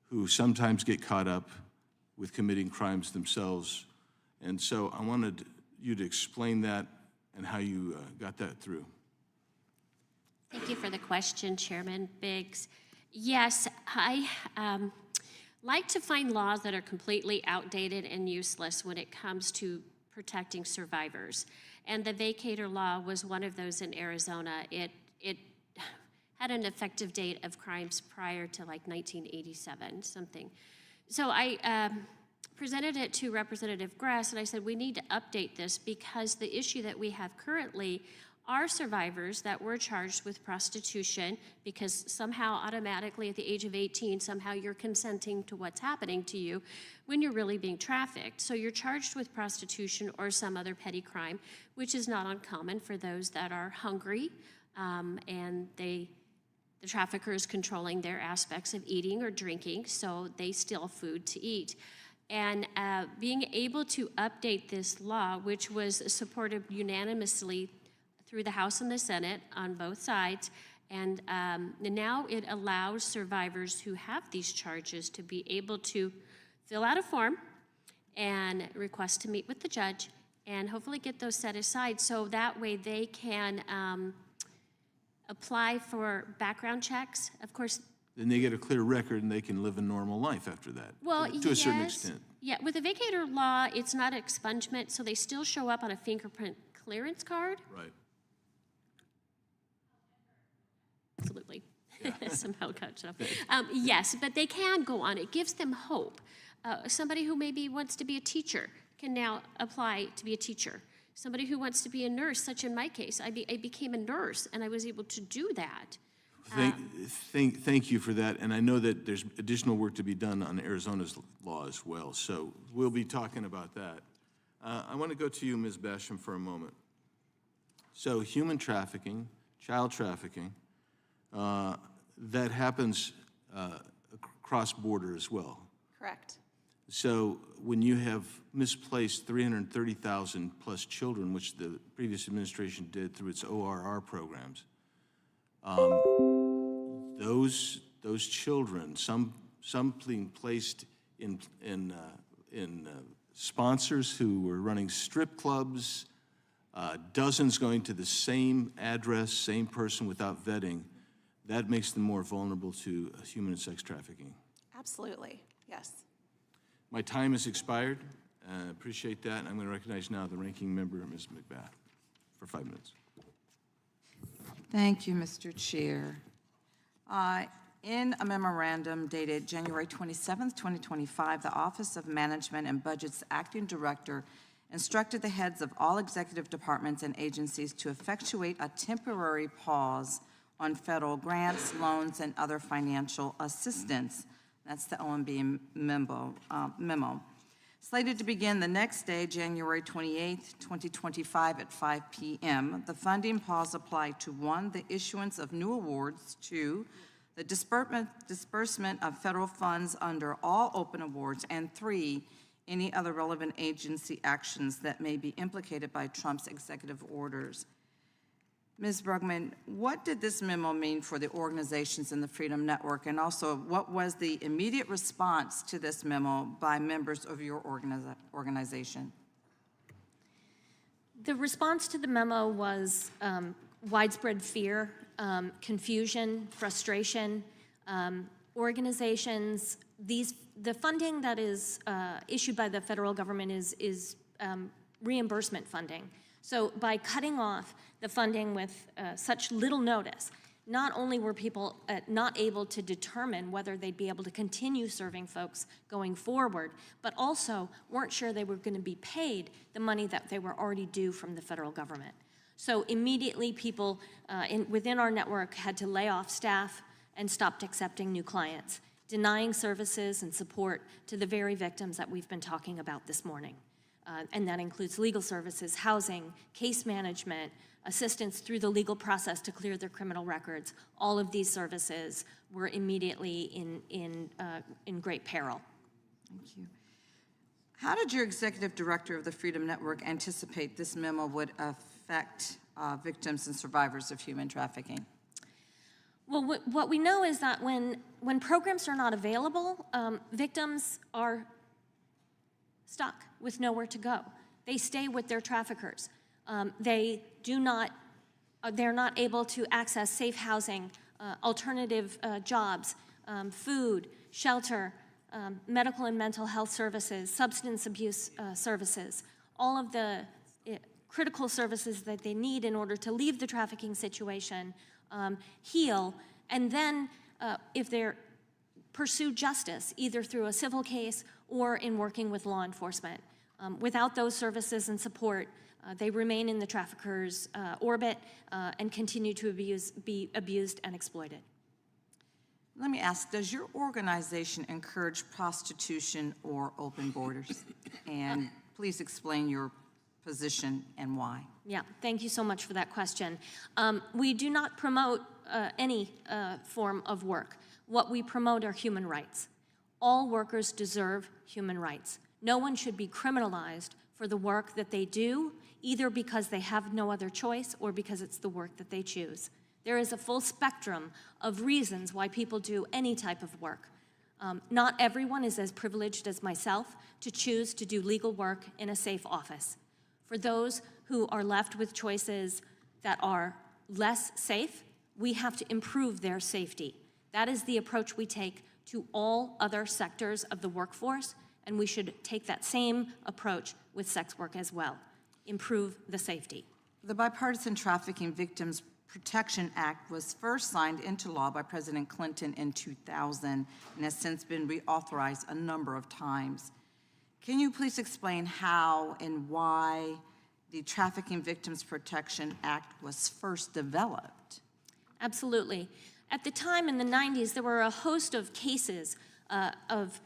who sometimes get caught up with committing crimes themselves. And so I wanted you to explain that and how you got that through. Thank you for the question, Chairman Biggs. Yes, I like to find laws that are completely outdated and useless when it comes to protecting survivors. And the vacator law was one of those in Arizona. It had an effective date of crimes prior to like 1987, something. So I presented it to Representative Gress, and I said, we need to update this because the issue that we have currently are survivors that were charged with prostitution because somehow automatically at the age of 18, somehow you're consenting to what's happening to you when you're really being trafficked. So you're charged with prostitution or some other petty crime, which is not uncommon for those that are hungry and the trafficker is controlling their aspects of eating or drinking, so they steal food to eat. And being able to update this law, which was supported unanimously through the House and the Senate on both sides, and now it allows survivors who have these charges to be able to fill out a form and request to meet with the judge and hopefully get those set aside so that way they can apply for background checks. Of course, Then they get a clear record and they can live a normal life after that. well, to a certain yes. extent. Yeah, with the vacator law, it's not expungement, so they still show up on a fingerprint clearance card. Right. Absolutely. Somehow catch up. Yes, but they can go on. It gives them hope. Somebody who maybe wants to be a teacher can now apply to be a teacher. Somebody who wants to be a nurse, such in my case, I became a nurse and I was able to do that. Thank you for that, and I know that there's additional work to be done on Arizona's law as well, so we'll be talking about that. I want to go to you, Ms. Basham, for a moment. So human trafficking, child trafficking, that happens across border as well. Correct. So when you have misplaced 330,000 plus children, which the previous administration did through its ORR programs, those children, some being placed in sponsors who were running strip clubs, dozens going to the same address, same person without vetting, that makes them more vulnerable to human and sex trafficking. Absolutely, yes. My time has expired. I appreciate that. I'm going to recognize now the ranking member, Ms. McBath, for 5 minutes. Thank you, Mr. Chair. In a memorandum dated January 27th, 2025, the Office of Management and Budget's acting director instructed the heads of all executive departments and agencies to effectuate a temporary pause on federal grants, loans, and other financial assistance. That's the OMB memo. Slated to begin the next day, January 28th, 2025 at 5 p.m., the funding pause applied to 1, the issuance of new awards, 2, the disbursement of federal funds under all open awards, and 3, any other relevant agency actions that may be implicated by Trump's executive orders. Ms. Brugman, what did this memo mean for the organizations in the Freedom Network, and also what was the immediate response to this memo by members of your organization? The response to the memo was widespread fear, confusion, frustration. Organizations, the funding that is issued by the federal government is reimbursement funding. So by cutting off the funding with such little notice, not only were people not able to determine whether they'd be able to continue serving folks going forward, but also weren't sure they were going to be paid the money that they were already due from the federal government. So immediately people within our network had to lay off staff and stopped accepting new clients, denying services and support to the very victims that we've been talking about this morning. And that includes legal services, housing, case management, assistance through the legal process to clear their criminal records. All of these services were immediately in great peril. Thank you. How did your executive director of the Freedom Network anticipate this memo would affect victims and survivors of human trafficking? Well, what we know is that when programs are not available, victims are stuck with nowhere to go. They stay with their traffickers. They're not able to access safe housing, alternative jobs, food, shelter, medical and mental health services, substance abuse services, all of the critical services that they need in order to leave the trafficking situation, heal, and then if they're pursue justice, either through a civil case or in working with law enforcement. Without those services and support, they remain in the traffickers' orbit and continue to be abused and exploited. Let me ask, does your organization encourage prostitution or open borders? And please explain your position and why. Yeah, thank you so much for that question. We do not promote any form of work. What we promote are human rights. All workers deserve human rights. No one should be criminalized for the work that they do, either because they have no other choice or because it's the work that they choose. There is a full spectrum of reasons why people do any type of work. Not everyone is as privileged as myself to choose to do legal work in a safe office. For those who are left with choices that are less safe, we have to improve their safety. That is the approach we take to all other sectors of the workforce, and we should take that same approach with sex work as well. Improve the safety. The Bipartisan Trafficking Victims Protection Act was first signed into law by President Clinton in 2000 and has since been reauthorized a number of times. Can you please explain how and why the Trafficking Victims Protection Act was first developed? Absolutely. At the time in the 90s, there were a host of cases of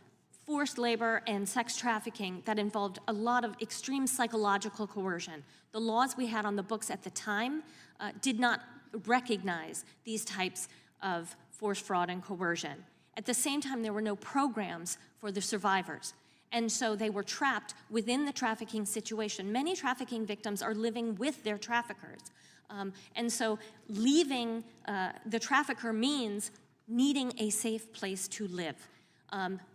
forced labor and sex trafficking that involved a lot of extreme psychological coercion. The laws we had on the books at the time did not recognize these types of forced fraud and coercion. At the same time, there were no programs for the survivors. And so they were trapped within the trafficking situation. Many trafficking victims are living with their traffickers. And so leaving the trafficker means needing a safe place to live.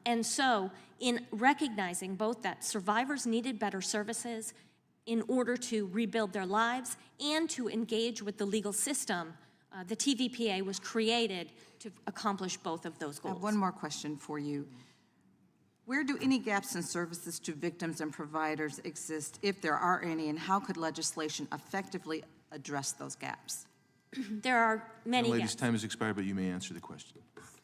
And so in recognizing both that survivors needed better services in order to rebuild their lives and to engage with the legal system, the TVPA was created to accomplish both of those I have goals. one more question for you. Where do any gaps in services to victims and providers exist, if there are any, and how could legislation effectively address those gaps? There are many Ladies, gaps. time has expired, but you may answer the question.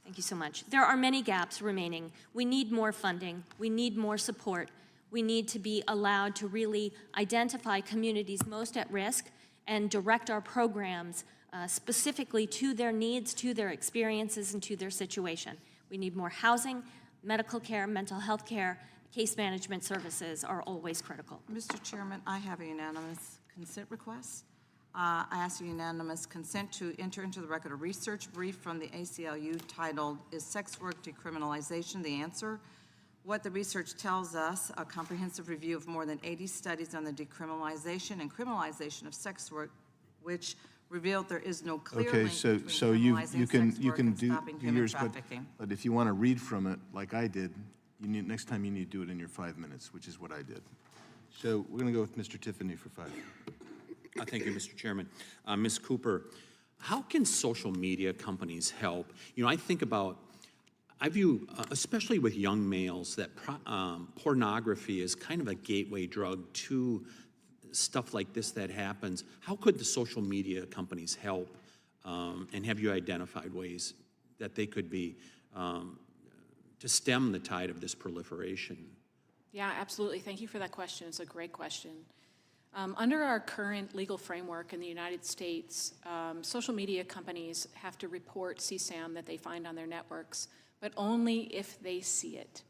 Thank you so much. There are many gaps remaining. We need more funding. We need more support. We need to be allowed to really identify communities most at risk and direct our programs specifically to their needs, to their experiences, and to their situation. We need more housing, medical care, mental health care, case management services are always critical. Mr. Chairman, I have a unanimous consent request. I ask unanimous consent to enter into the record a research brief from the ACLU titled, "Is Sex Work Decriminalization the Answer?" What the research tells us, a comprehensive review of more than 80 studies on the decriminalization and criminalization of sex work, which revealed there is no clear Okay, link so between you criminalizing can, sex you work can and do stopping human yours, trafficking. but if you want to read from it like I did, next time you need to do it in your 5 minutes, which is what I did. So we're going to go with Mr. Tiffany for 5. Thank you, Mr. Chairman. Ms. Cooper, how can social media companies help? You know, I view, especially with young males, that pornography is kind of a gateway drug to stuff like this that happens. How could the social media companies help? And have you identified ways that they could be to stem the tide of this proliferation? Yeah, absolutely. Thank you for that question. It's a great question. Under our current legal framework in the United States, social media companies have to report CSAM that they find on their networks, but only if they see it.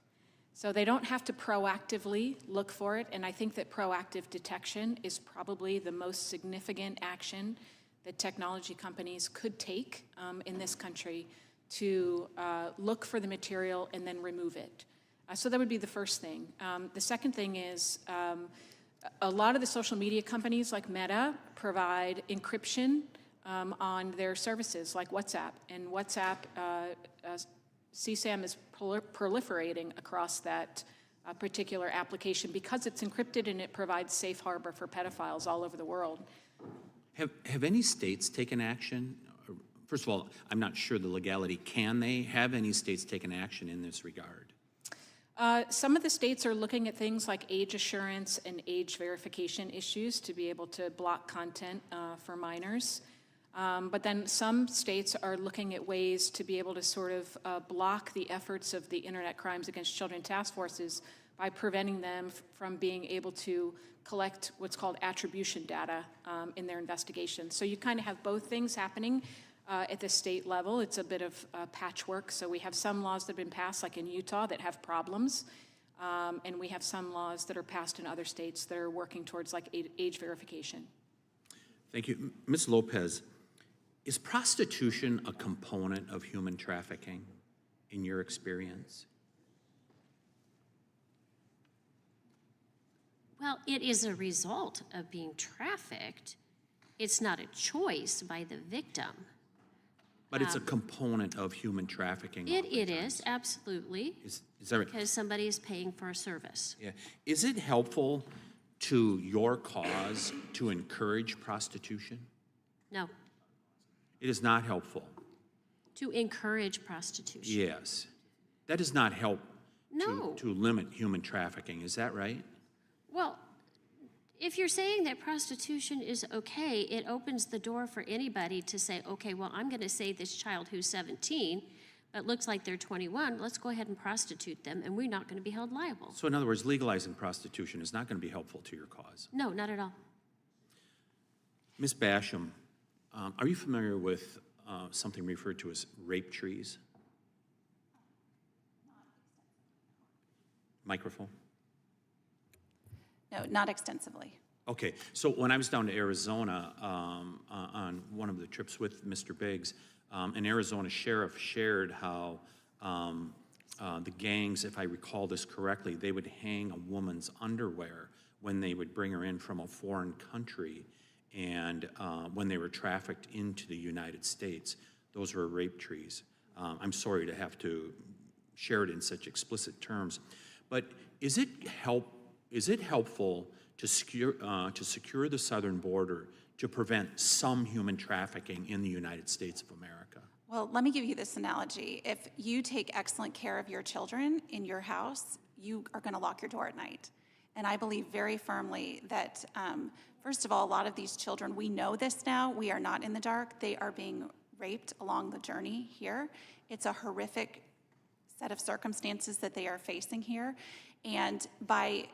So they don't have to proactively look for it, and I think that proactive detection is probably the most significant action that technology companies could take in this country to look for the material and then remove it. So that would be the first thing. The second thing is a lot of the social media companies like Meta provide encryption on their services like WhatsApp, and WhatsApp CSAM is proliferating across that particular application because it's encrypted and it provides safe harbor for pedophiles all over the world. Have any states taken action? First of all, I'm not sure the legality. Can they have any states taken action in this regard? Some of the states are looking at things like age assurance and age verification issues to be able to block content for minors. But then some states are looking at ways to be able to sort of block the efforts of the Internet Crimes Against Children task forces by preventing them from being able to collect what's called attribution data in their investigation. So you kind of have both things happening at the state level. It's a bit of patchwork. So we have some laws that have been passed, like in Utah, that have problems. And we have some laws that are passed in other states that are working towards like age verification. Thank you. Ms. Lopez, is prostitution a component of human trafficking in your experience? Well, it is a result of being trafficked. It's not a choice by the victim. But it's a component of human trafficking. It is, absolutely, Is that right? because somebody is paying for a service. Yeah. Is it helpful to your cause to encourage prostitution? No, It is not helpful. to encourage prostitution. Yes. That does not help No. to limit human trafficking. Is that right? Well, if you're saying that prostitution is okay, it opens the door for anybody to say, okay, well, I'm going to save this child who's 17, but looks like they're 21. Let's go ahead and prostitute them, and we're not going to be held liable. So in other words, legalizing prostitution is not going to be helpful to your cause. No, not at all. Ms. Basham, are you familiar with something referred to as rape trees? Microphone. No, not extensively. Okay, so when I was down to Arizona on one of the trips with Mr. Biggs, an Arizona sheriff shared how the gangs, if I recall this correctly, they would hang a woman's underwear when they would bring her in from a foreign country and when they were trafficked into the United States. Those were rape trees. I'm sorry to have to share it in such explicit terms, but is it helpful to secure the southern border to prevent some human trafficking in the United States of America? Well, let me give you this analogy. If you take excellent care of your children in your house, you are going to lock your door at night. And I believe very firmly that, first of all, a lot of these children, we know this now, we are not in the dark. They are being raped along the journey here. It's a horrific set of circumstances that they are facing here. And by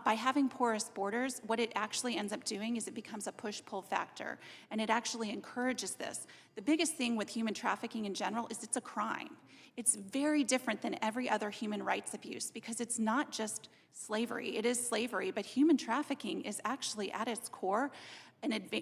having porous borders, what it actually ends up doing is it becomes a push-pull factor, and it actually encourages this. The biggest thing with human trafficking in general is it's a crime. It's very different than every other human rights abuse because it's not just slavery. It is slavery, but human trafficking is actually at its core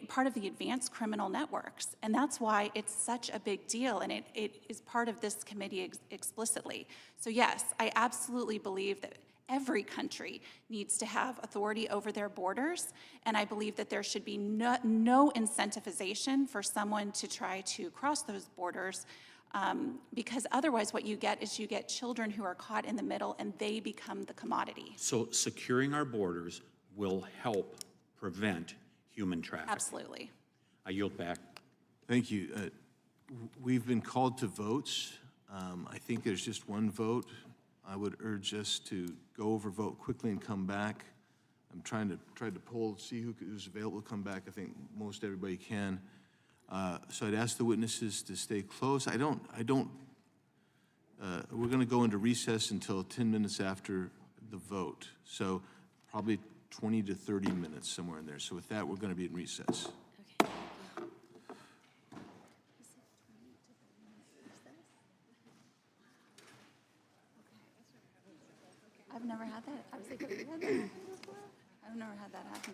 part of the advanced criminal networks. And that's why it's such a big deal, and it is part of this committee explicitly. So yes, I absolutely believe that every country needs to have authority over their borders, and I believe that there should be no incentivization for someone to try to cross those borders, because otherwise what you get is you get children who are caught in the middle and they become the commodity. So securing our borders will help prevent human trafficking. Absolutely. I yield back. Thank you. We've been called to votes. I think there's just one vote. I would urge us to go over, vote quickly, and come back. I'm trying to poll, see who's available to come back. I think most everybody can. So I'd ask the witnesses to stay close. We're going to go into recess until 10 minutes after the vote. So probably 20 to 30 minutes, somewhere in there. So with that, we're going to be in recess. Okay. I've never had that. I've never had that happen.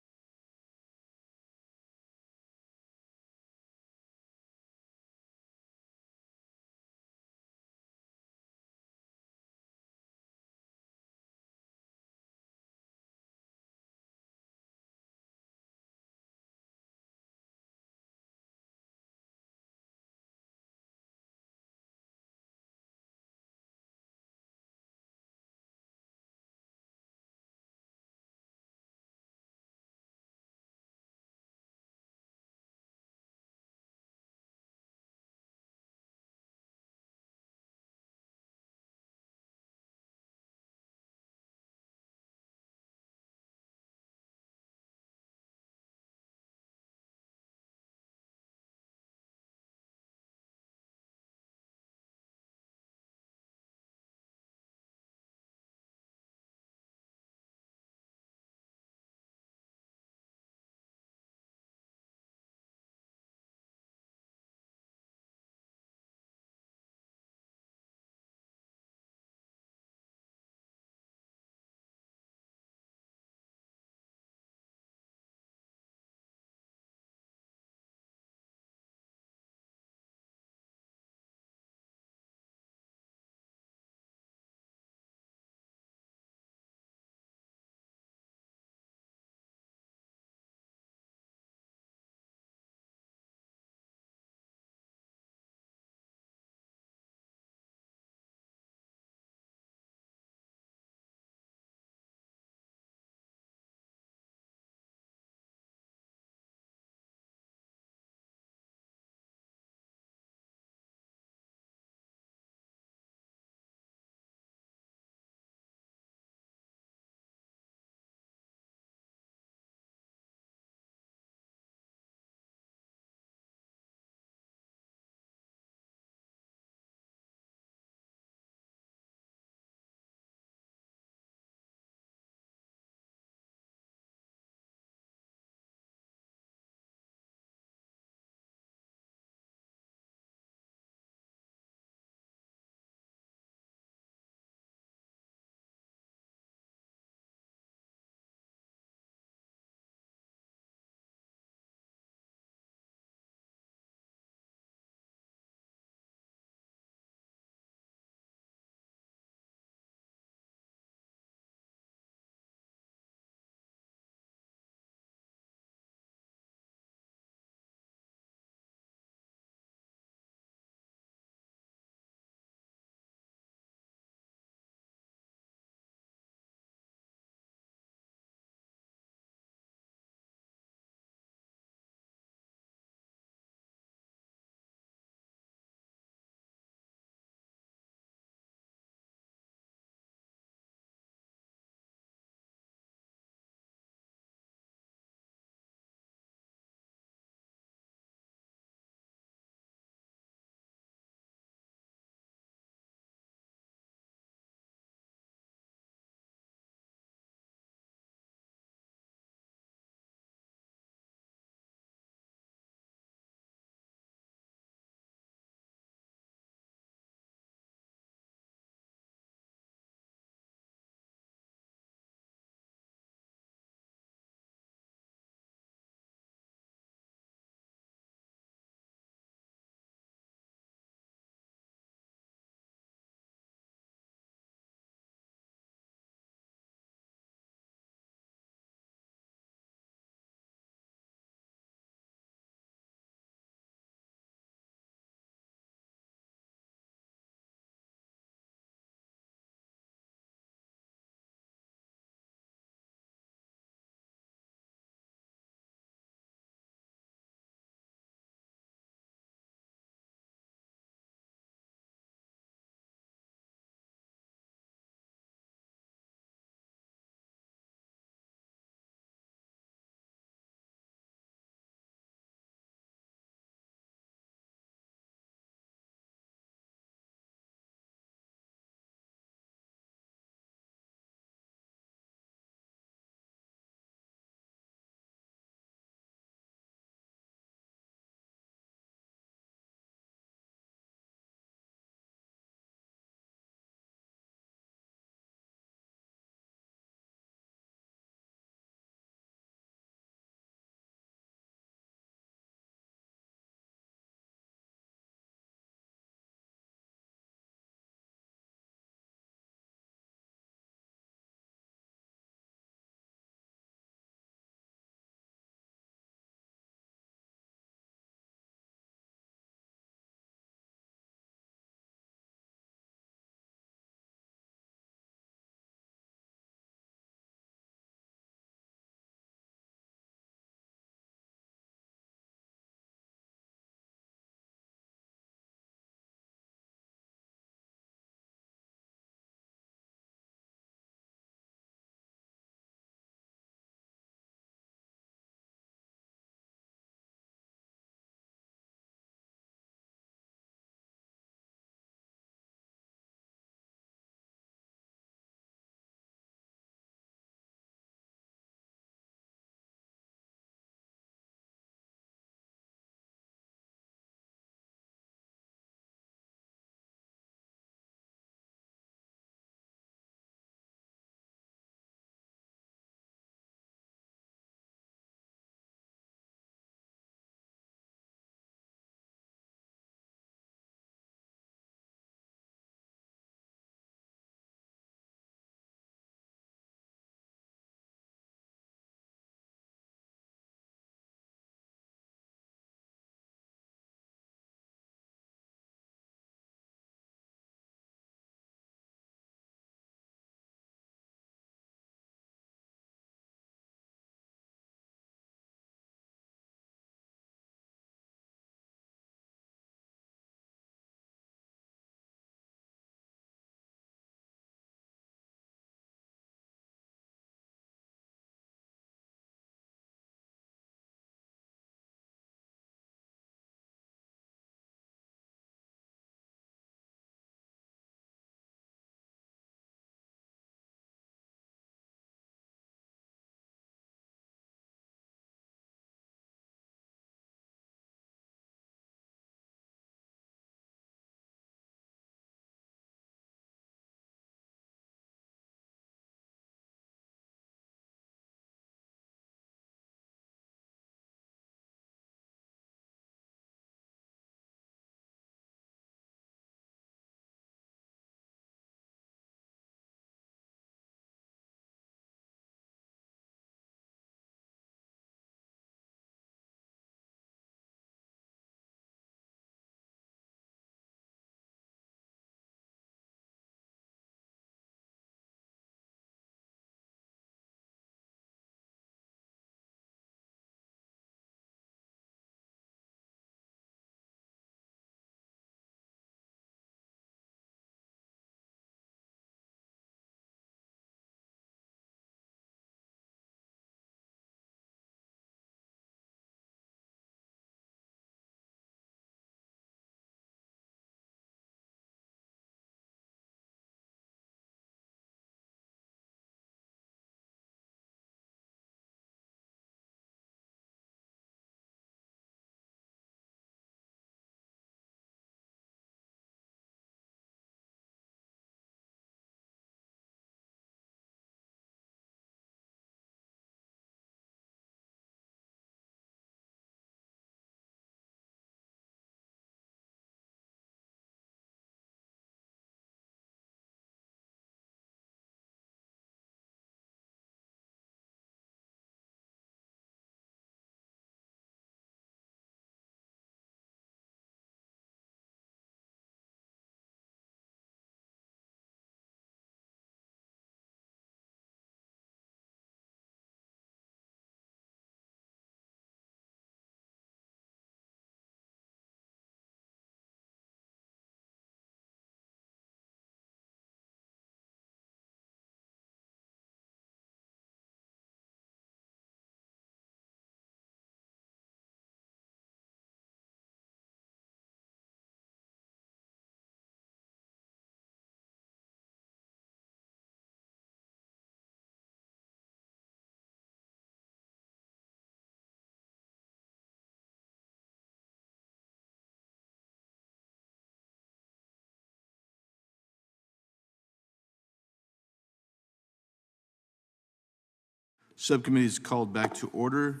Subcommittee is called back to order.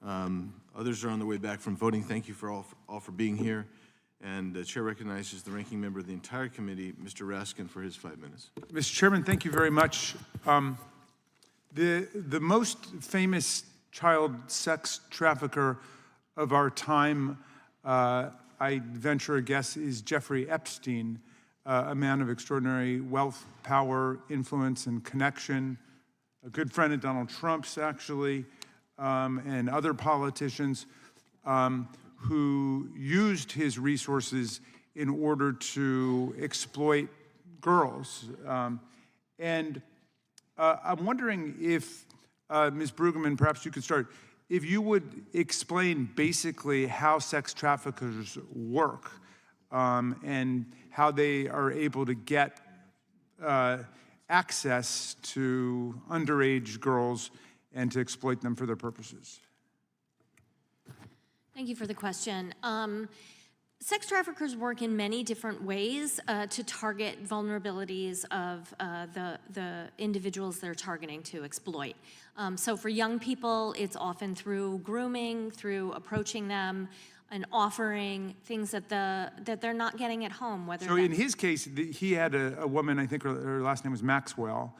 Others are on their way back from voting. Thank you for all for being here. And the chair recognizes the ranking member of the entire committee, Mr. Raskin, for his 5 minutes. Mr. Chairman, thank you very much. The most famous child sex trafficker of our time, I venture a guess, is Jeffrey Epstein, a man of extraordinary wealth, power, influence, and connection, a good friend of Donald Trump's, actually, and other politicians, who used his resources in order to exploit girls. I'm wondering if, Ms. Brueggemann, perhaps you could start, if you would explain basically how sex traffickers work and how they are able to get access to underage girls and to exploit them for their purposes. Thank you for the question. Sex traffickers work in many different ways to target vulnerabilities of the individuals they're targeting to exploit. So for young people, it's often through grooming, through approaching them and offering things that they're not getting at home. Whether so in his case, he had a woman, I think her last name was Maxwell,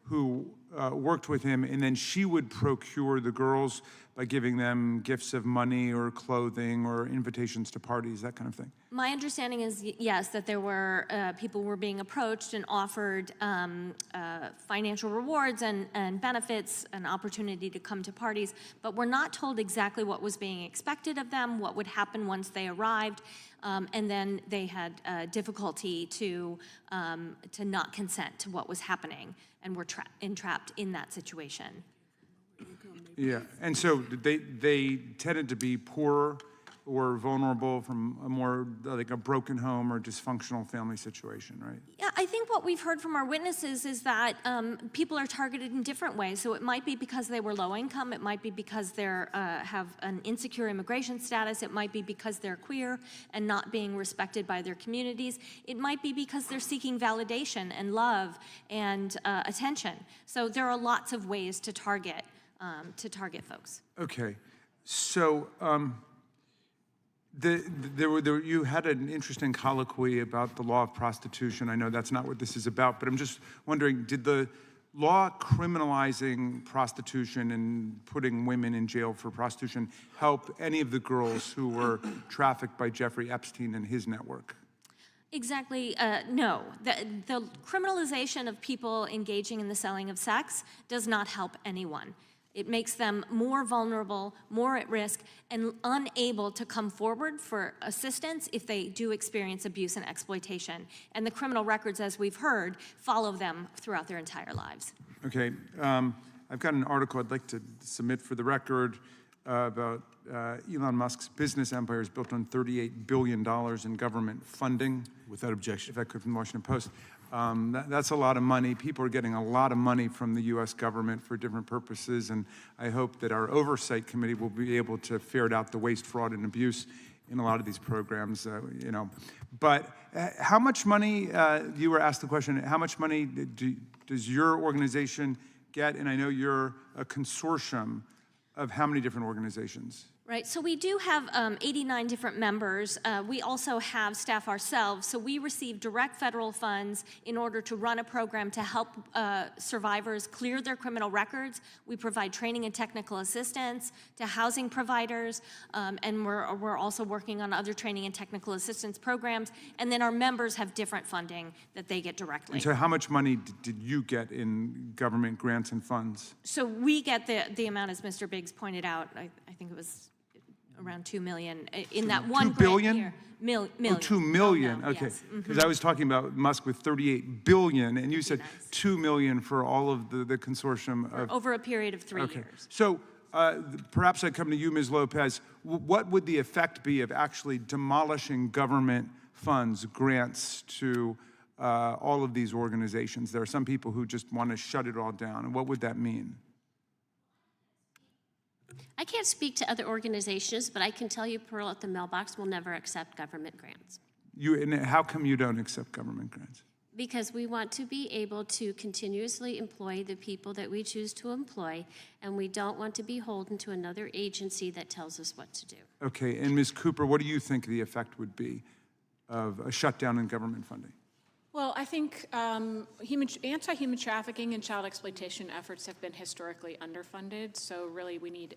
who worked with him, and then she would procure the girls by giving them gifts of money or clothing or invitations to parties, that kind of thing. My understanding is, yes, that there were people were being approached and offered financial rewards and benefits, an opportunity to come to parties, but we're not told exactly what was being expected of them, what would happen once they arrived, and then they had difficulty to not consent to what was happening and were entrapped in that situation. Yeah, and so they tended to be poorer or vulnerable from a more, like a broken home or dysfunctional family situation, right? Yeah, I think what we've heard from our witnesses is that people are targeted in different ways. So it might be because they were low income, it might be because they have an insecure immigration status, it might be because they're queer and not being respected by their communities, it might be because they're seeking validation and love and attention. So there are lots of ways to target folks. Okay, so you had an interesting colloquy about the law of prostitution. I know that's not what this is about, but I'm just wondering, did the law criminalizing prostitution and putting women in jail for prostitution help any of the girls who were trafficked by Jeffrey Epstein and his network? Exactly, no. The criminalization of people engaging in the selling of sex does not help anyone. It makes them more vulnerable, more at risk, and unable to come forward for assistance if they do experience abuse and exploitation. And the criminal records, as we've heard, follow them throughout their entire lives. Okay, I've got an article I'd like to submit for the record about Elon Musk's business empire is built on $38 billion in government funding. Without objection. If I could, from the Washington Post. That's a lot of money. People are getting a lot of money from the U.S. government for different purposes, and I hope that our oversight committee will be able to ferret out the waste, fraud, and abuse in a lot of these programs, But how much money, you were asked the question, how much money does your organization get? And I know you're a consortium of how many different organizations? Right, so we do have 89 different members. We also have staff ourselves, so we receive direct federal funds in order to run a program to help survivors clear their criminal records. We provide training and technical assistance to housing providers, and we're also working on other training and technical assistance programs, and then our members have different funding that they get directly. And so how much money did you get in government grants and funds? So we get the amount, as Mr. Biggs pointed out, I think it was around $2 million in that one grant billion? year. Million. Oh, 2 million, No, okay. yes. Because I was talking about Musk with 38 billion, and you said Nice. 2 million for all of the consortium of... Over a period of 3 Okay, years. so perhaps I come to you, Ms. Lopez. What would the effect be of actually demolishing government funds, grants to all of these organizations? There are some people who just want to shut it all down, and what would that mean? I can't speak to other organizations, but I can tell you Pearl at the Mailbox will never accept government grants. And how come you don't accept government grants? because we want to be able to continuously employ the people that we choose to employ, and we don't want to be beholden to another agency that tells us what to do. Okay, and Ms. Cooper, what do you think the effect would be of a shutdown in government funding? Well, I think anti-human trafficking and child exploitation efforts have been historically underfunded. So really, we need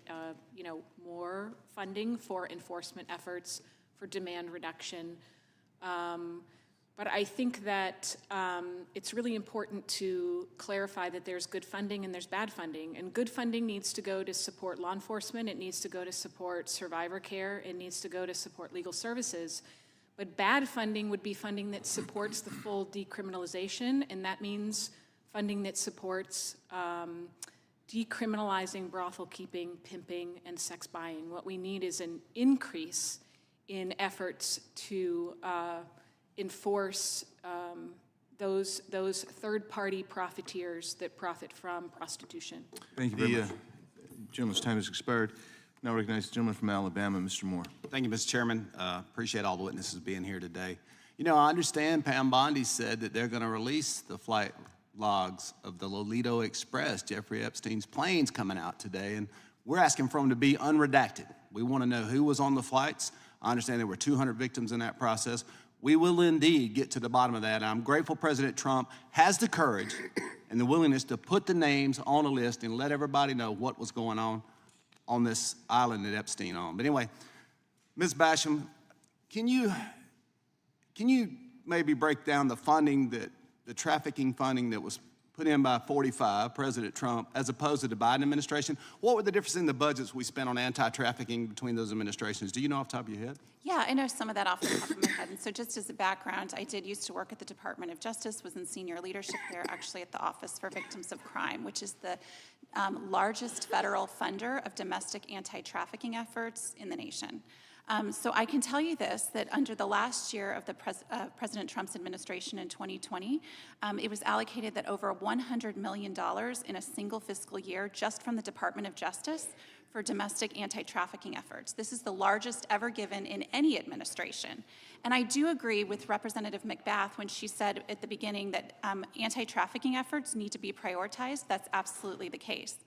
more funding for enforcement efforts, for demand reduction. But I think that it's really important to clarify that there's good funding and there's bad funding. And good funding needs to go to support law enforcement. It needs to go to support survivor care. It needs to go to support legal services. But bad funding would be funding that supports the full decriminalization, and that means funding that supports decriminalizing brothel keeping, pimping, and sex buying. What we need is an increase in efforts to enforce those third-party profiteers that profit from prostitution. Thank you very much. Gentleman's time has expired. Now recognize the gentleman from Alabama, Mr. Moore. Thank you, Mr. Chairman. Appreciate all the witnesses being here today. You know, I understand Pam Bondi said that they're going to release the flight logs of the Lolito Express, Jeffrey Epstein's planes coming out today, and we're asking for them to be unredacted. We want to know who was on the flights. I understand there were 200 victims in that process. We will indeed get to the bottom of that. I'm grateful President Trump has the courage and the willingness to put the names on a list and let everybody know what was going on this island that Epstein owned. But anyway, Ms. Basham, can you maybe break down the funding the trafficking funding that was put in by 45, President Trump, as opposed to the Biden administration? What were the differences in the budgets we spent on anti-trafficking between those administrations? Do you know off the top of your head? Yeah, I know some of that off the top of my head. And so just as a background, I did used to work at the Department of Justice, was in senior leadership there, actually at the Office for Victims of Crime, which is the largest federal funder of domestic anti-trafficking efforts in the nation. So I can tell you this, that under the last year of the President Trump's administration in 2020, it was allocated that over $100 million in a single fiscal year just from the Department of Justice for domestic anti-trafficking efforts. This is the largest ever given in any administration. And I do agree with Representative McBath when she said at the beginning that anti-trafficking efforts need to be prioritized. That's absolutely the case.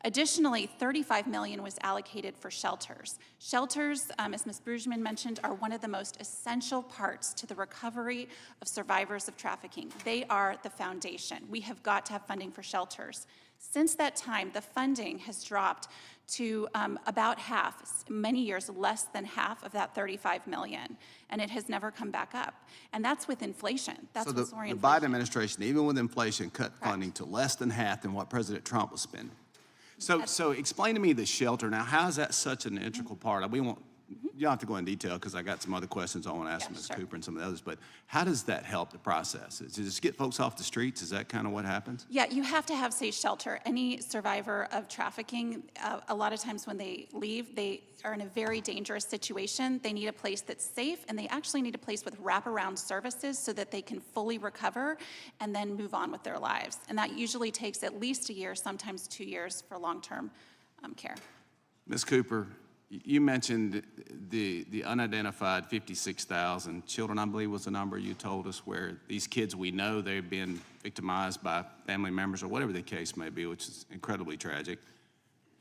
Additionally, $35 million was allocated for shelters. Shelters, as Ms. Bruggeman mentioned, are one of the most essential parts to the recovery of survivors of trafficking. They are the foundation. We have got to have funding for shelters. Since that time, the funding has dropped to about half, many years less than half of that $35 million, and it has never come back up. And that's with inflation. That's with soaring inflation. The Biden administration, even with inflation, cut funding to less than half than what President Trump was spending. So explain to me the shelter. Now, how is that such an integral part? You don't have to go in detail because I got some other questions I want to ask Ms. Cooper and some of the others, but how does that help the process? Does it just get folks off the streets? Is that kind of what happens? Yeah, you have to have safe shelter. Any survivor of trafficking, a lot of times when they leave, they are in a very dangerous situation. They need a place that's safe, and they actually need a place with wraparound services so that they can fully recover and then move on with their lives. And that usually takes at least a year, sometimes 2 years for long-term care. Ms. Cooper, you mentioned the unidentified 56,000 children, I believe was the number you told us, where these kids, we know they've been victimized by family members or whatever the case may be, which is incredibly tragic.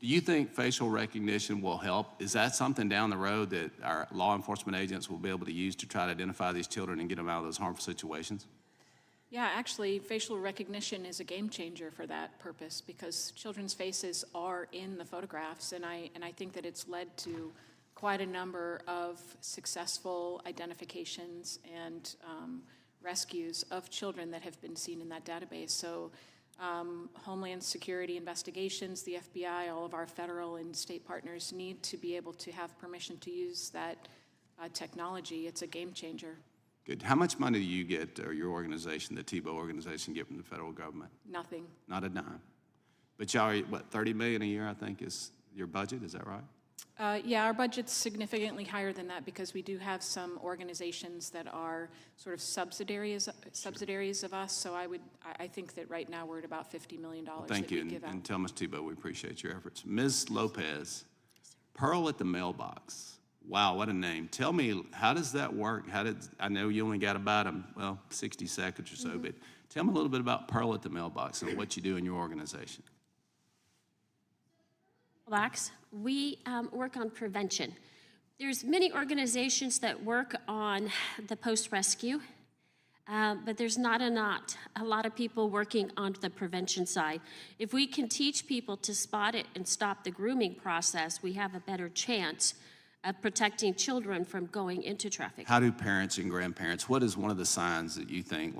Do you think facial recognition will help? Is that something down the road that our law enforcement agents will be able to use to try to identify these children and get them out of those harmful situations? Yeah, actually, facial recognition is a game changer for that purpose because children's faces are in the photographs, and I think that it's led to quite a number of successful identifications and rescues of children that have been seen in that database. So Homeland Security investigations, the FBI, all of our federal and state partners need to be able to have permission to use that technology. It's a game changer. Good. How much money do you get, or your organization, the Tebow organization, get from the federal government? Nothing. Not a dime. But y'all are, what, $30 million a year, I think, is your budget, is that right? Yeah, our budget's significantly higher than that because we do have some organizations that are sort of subsidiaries of us. So I think that right now we're at about $50 million. Thank you, and tell Ms. Tebow we appreciate your efforts. Ms. Lopez, Pearl at the Mailbox. Wow, what a name. Tell me, how does that work? I know you only got about, 60 seconds or so, but tell me a little bit about Pearl at the Mailbox and what you do in your organization. Mailbox, we work on prevention. There's many organizations that work on the post-rescue, but there's not a lot of people working on the prevention side. If we can teach people to spot it and stop the grooming process, we have a better chance of protecting children from going into trafficking. How do parents and grandparents, what is one of the signs that you think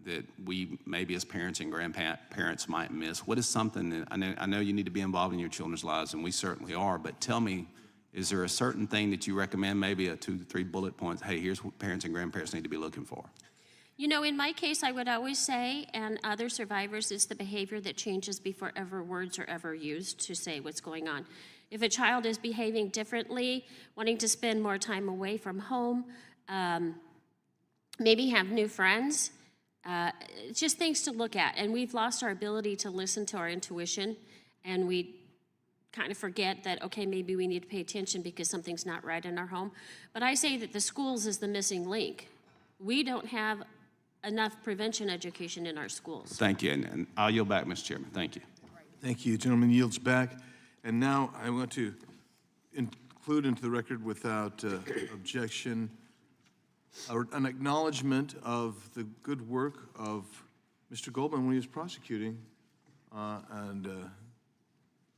that we maybe as parents and grandparents might miss? What is something that, I know you need to be involved in your children's lives, and we certainly are, but tell me, is there a certain thing that you recommend, maybe a 2 to 3 bullet points, hey, here's what parents and grandparents need to be looking for? You know, in my case, I would always say, and other survivors, it's the behavior that changes before ever words are ever used to say what's going on. If a child is behaving differently, wanting to spend more time away from home, maybe have new friends, just things to look at. And we've lost our ability to listen to our intuition, and we kind of forget that, okay, maybe we need to pay attention because something's not right in our home. But I say that the schools is the missing link. We don't have enough prevention education in our schools. Thank you, and I'll yield back, Mr. Chairman. Thank you. Thank you. Gentleman yields back. And now I want to include into the record without objection an acknowledgement of the good work of Mr. Goldman when he was prosecuting and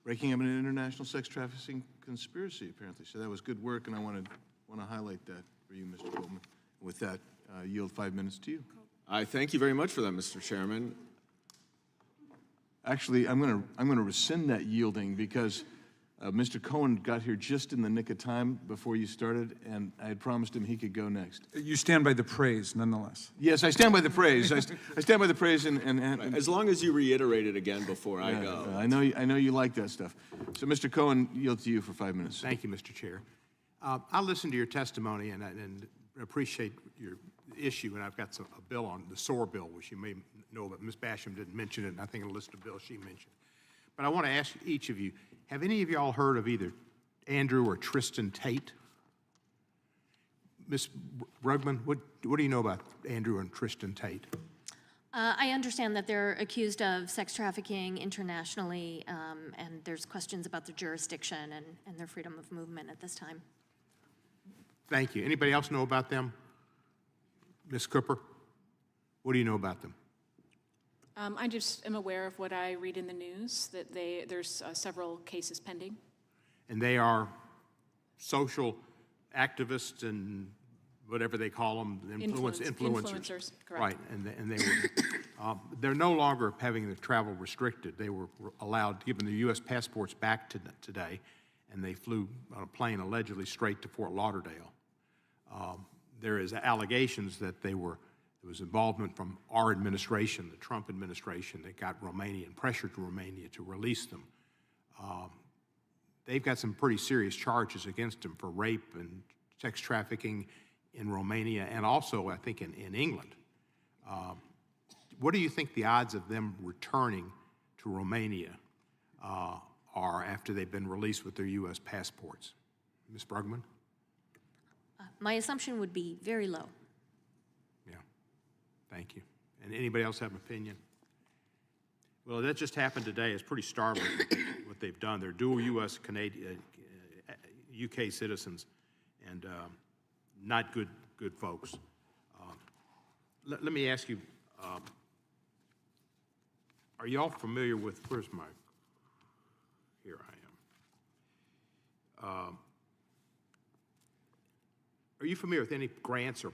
breaking up an international sex trafficking conspiracy, apparently. So that was good work, and I want to highlight that for you, Mr. Goldman. With that, yield 5 minutes to you. I thank you very much for that, Mr. Chairman. Actually, I'm going to rescind that yielding because Mr. Cohen got here just in the nick of time before you started, and I had promised him he could go next. You stand by the praise, nonetheless. Yes, I stand by the praise. I stand by the praise, and As long as you reiterate it again before I go. I know you like that stuff. So, Mr. Cohen, yield to you for 5 minutes. Thank you, Mr. Chair. I listened to your testimony and appreciate your issue, and I've got a bill on the SOAR bill, which you may know, but Ms. Basham didn't mention it, and I think in a list of bills she mentioned. But I want to ask each of you, have any of y'all heard of either Andrew or Tristan Tate? Ms. Brugman, what do you know about Andrew and Tristan Tate? I understand that they're accused of sex trafficking internationally, and there's questions about their jurisdiction and their freedom of movement at this time. Thank you. Anybody else know about them? Ms. Cooper, what do you know about them? I just am aware of what I read in the news, that there's several cases pending. And they are social activists and whatever they call them, influencers. Influencers, correct. Right, and they were, they're no longer having the travel restricted. They were allowed, given the U.S. passports back today, and they flew on a plane allegedly straight to Fort Lauderdale. There is allegations that there was involvement from our administration, the Trump administration, that got Romania and pressured Romania to release them. They've got some pretty serious charges against them for rape and sex trafficking in Romania and also, I think, in England. What do you think the odds of them returning to Romania are after they've been released with their U.S. passports? Ms. Brugman? My assumption would be very low. Yeah, thank you. And anybody else have an opinion? Well, that just happened today. It's pretty startling what they've done. They're dual U.S. Canadian, UK citizens, and not good folks. Let me ask you, are you all familiar with, where's my, here I am. Are you familiar with any grants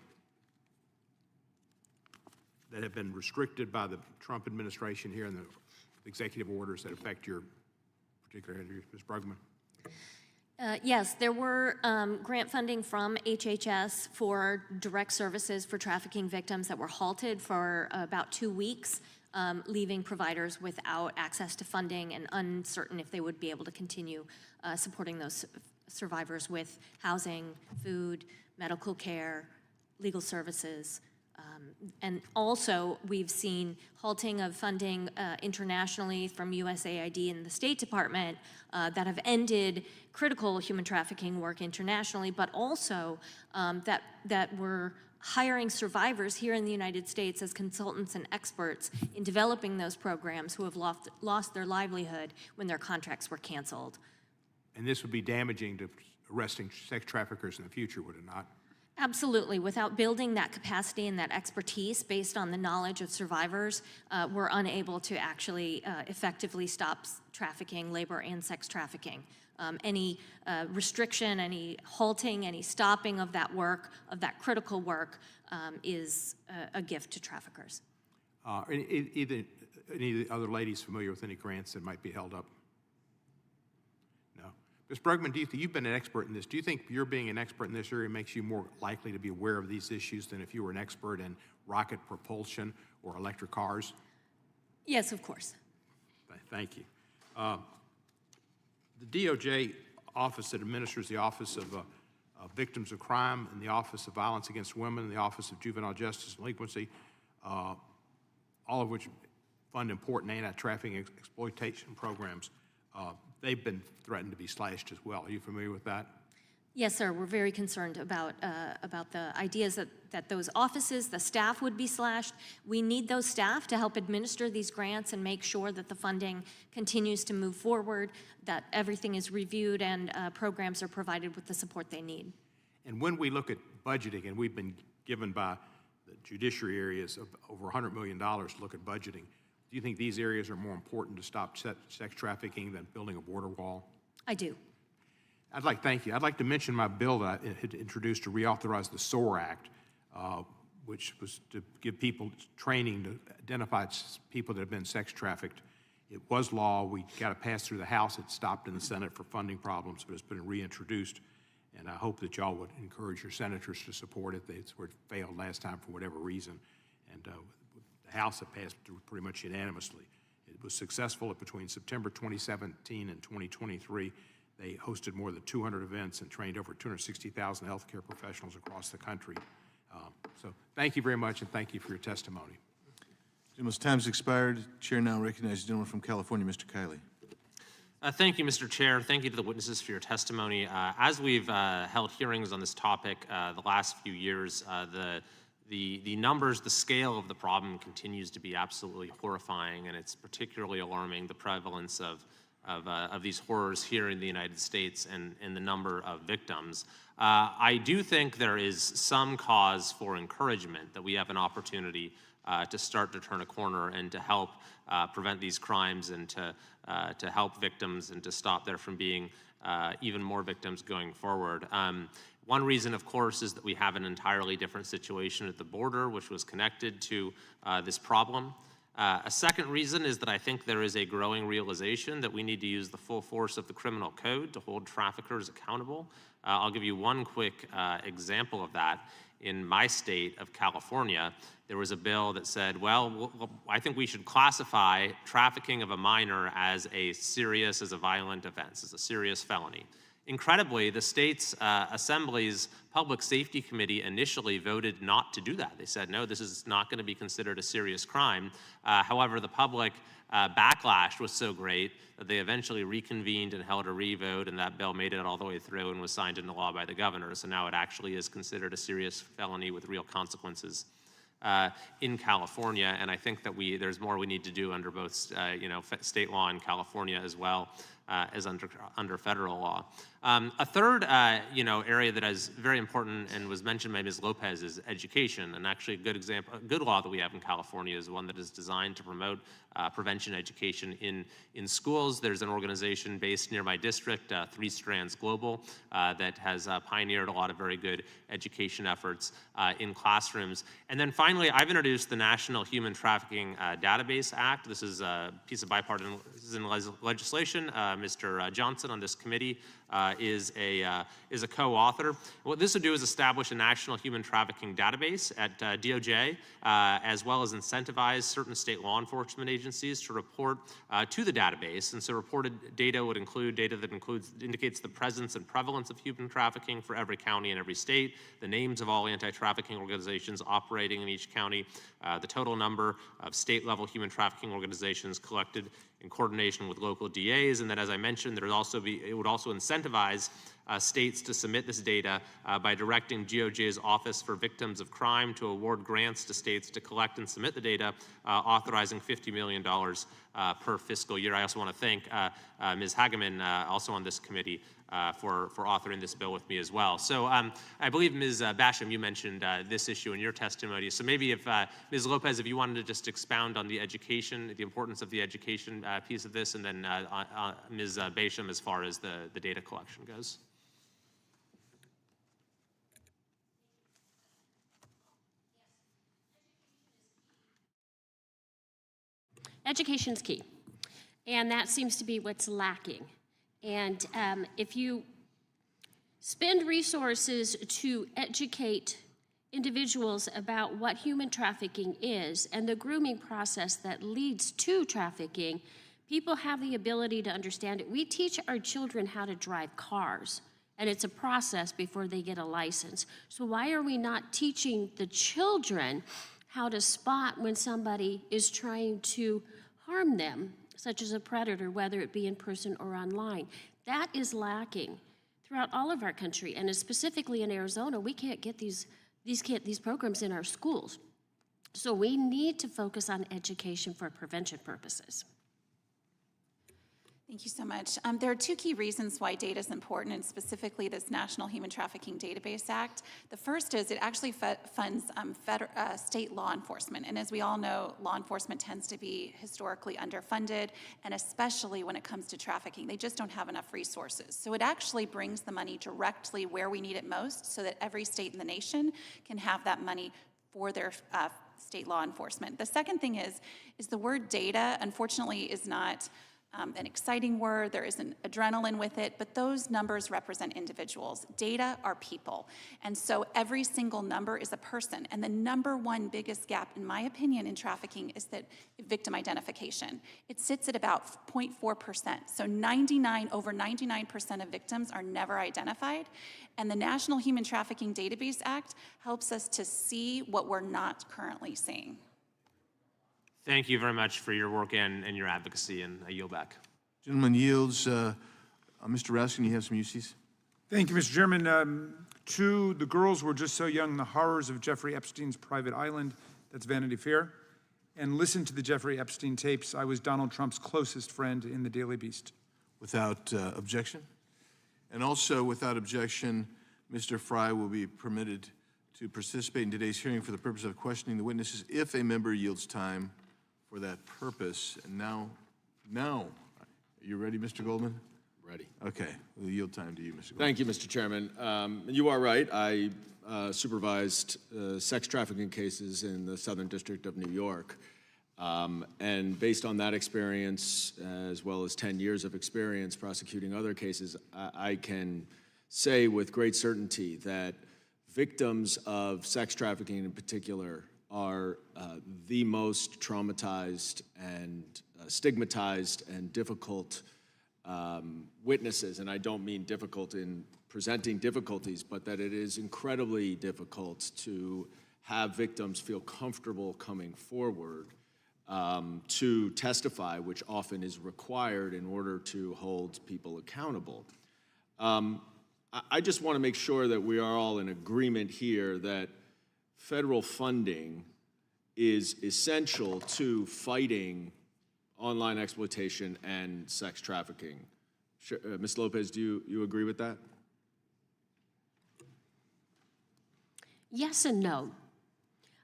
that have been restricted by the Trump administration here in the executive orders that affect your particular area, Ms. Brugman? Yes, there were grant funding from HHS for direct services for trafficking victims that were halted for about 2 weeks, leaving providers without access to funding and uncertain if they would be able to continue supporting those survivors with housing, food, medical care, legal services, And also, we've seen halting of funding internationally from USAID and the State Department that have ended critical human trafficking work internationally, but also that we're hiring survivors here in the United States as consultants and experts in developing those programs who have lost their livelihood when their contracts were canceled. And this would be damaging to arresting sex traffickers in the future, would it not? Absolutely. Without building that capacity and that expertise based on the knowledge of survivors, we're unable to actually effectively stop trafficking, labor, and sex trafficking. Any restriction, any halting, any stopping of that work, of that critical work, is a gift to traffickers. Any of the other ladies familiar with any grants that might be held up? No. Ms. Brugman, you've been an expert in this. Do you think your being an expert in this area makes you more likely to be aware of these issues than if you were an expert in rocket propulsion or electric cars? Yes, of course. Thank you. The DOJ office that administers the Office of Victims of Crime and the Office of Violence Against Women and the Office of Juvenile Justice and Delinquency, all of which fund important anti-trafficking exploitation programs, they've been threatened to be slashed as well. Are you familiar with that? Yes, sir. We're very concerned about the ideas that those offices, the staff would be slashed. We need those staff to help administer these grants and make sure that the funding continues to move forward, that everything is reviewed, and programs are provided with the support they need. And when we look at budgeting, and we've been given by the judiciary areas of over $100 million to look at budgeting, do you think these areas are more important to stop sex trafficking than building a border wall? I do. Thank you. I'd like to mention my bill that I had introduced to reauthorize the SOAR Act, which was to give people training to identify people that have been sex trafficked. It was law. We got it passed through the House. It stopped in the Senate for funding problems, but it's been reintroduced. And I hope that y'all would encourage your senators to support it. It failed last time for whatever reason. And the House had passed pretty much unanimously. It was successful between September 2017 and 2023. They hosted more than 200 events and trained over 260,000 healthcare professionals across the country. So thank you very much, and thank you for your testimony. Gentleman's time's expired. Chair now recognizes the gentleman from California, Mr. Kiley. Thank you, Mr. Chair. Thank you to the witnesses for your testimony. As we've held hearings on this topic the last few years, the numbers, the scale of the problem continues to be absolutely horrifying, and it's particularly alarming, the prevalence of these horrors here in the United States and the number of victims. I do think there is some cause for encouragement that we have an opportunity to start to turn a corner and to help prevent these crimes and to help victims and to stop there from being even more victims going forward. One reason, of course, is that we have an entirely different situation at the border, which was connected to this problem. A second reason is that I think there is a growing realization that we need to use the full force of the criminal code to hold traffickers accountable. I'll give you one quick example of that. In my state of California, there was a bill that said, well, I think we should classify trafficking of a minor as a violent offense, as a serious felony. Incredibly, the state's Assembly's Public Safety Committee initially voted not to do that. They said, no, this is not going to be considered a serious crime. However, the public backlash was so great that they eventually reconvened and held a re-vote, and that bill made it all the way through and was signed into law by the governor. So now it actually is considered a serious felony with real consequences in California. And I think that there's more we need to do under both state law in California as well as under federal law. A third area that is very important and was mentioned by Ms. Lopez is education. And actually a good law that we have in California is one that is designed to promote prevention education in schools. There's an organization based near my district, Three Strands Global, that has pioneered a lot of very good education efforts in classrooms. And then finally, I've introduced the National Human Trafficking Database Act. This is a piece of bipartisan legislation. Mr. Johnson on this committee is a co-author. What this would do is establish a national human trafficking database at DOJ, as well as incentivize certain state law enforcement agencies to report to the database. And so reported data would include data that indicates the presence and prevalence of human trafficking for every county and every state, the names of all anti-trafficking organizations operating in each county, the total number of state-level human trafficking organizations collected in coordination with local DAs, and then, as I mentioned, it would also incentivize states to submit this data by directing DOJ's Office for Victims of Crime to award grants to states to collect and submit the data, authorizing $50 million per fiscal year. I also want to thank Ms. Hageman, also on this committee, for authoring this bill with me as well. So I believe, Ms. Basham, you mentioned this issue in your testimony. So maybe if, Ms. Lopez, if you wanted to just expound on the education, the importance of the education piece of this, and then Ms. Basham as far as the data collection goes. Education's key, and that seems to be what's lacking. And if you spend resources to educate individuals about what human trafficking is and the grooming process that leads to trafficking, people have the ability to understand it. We teach our children how to drive cars, and it's a process before they get a license. So why are we not teaching the children how to spot when somebody is trying to harm them, such as a predator, whether it be in person or online? That is lacking throughout all of our country, and specifically in Arizona, we can't get these programs in our schools. So we need to focus on education for prevention purposes. Thank you so much. There are two key reasons why data is important, and specifically this National Human Trafficking Database Act. The first is it actually funds state law enforcement. And as we all know, law enforcement tends to be historically underfunded, and especially when it comes to trafficking, they just don't have enough resources. So it actually brings the money directly where we need it most, so that every state in the nation can have that money for their state law enforcement. The second thing is the word data, unfortunately, is not an exciting word. There isn't adrenaline with it, but those numbers represent individuals. Data are people. And so every single number is a person. And the number one biggest gap, in my opinion, in trafficking is that victim identification. It sits at about 0.4%. So over 99% of victims are never identified. And the National Human Trafficking Database Act helps us to see what we're not currently seeing. Thank you very much for your work and your advocacy, and I yield back. Gentleman yields. Mr. Raskin, you have some UCs? Thank you, Mr. Chairman. The girls were just so young, the horrors of Jeffrey Epstein's private island, that's Vanity Fair, and listen to the Jeffrey Epstein tapes. I was Donald Trump's closest friend in the Daily Beast. Without objection? And also, without objection, Mr. Fry will be permitted to participate in today's hearing for the purpose of questioning the witnesses if a member yields time for that purpose. And now, are you ready, Mr. Goldman? Ready. Okay, we'll yield time to you, Mr. Goldman. Thank you, Mr. Chairman. You are right. I supervised sex trafficking cases in the Southern District of New York. And based on that experience, as well as 10 years of experience prosecuting other cases, I can say with great certainty that victims of sex trafficking in particular are the most traumatized and stigmatized and difficult witnesses. And I don't mean difficult in presenting difficulties, but that it is incredibly difficult to have victims feel comfortable coming forward to testify, which often is required in order to hold people accountable. I just want to make sure that we are all in agreement here that federal funding is essential to fighting online exploitation and sex trafficking. Ms. Lopez, do you agree with that? Yes and no.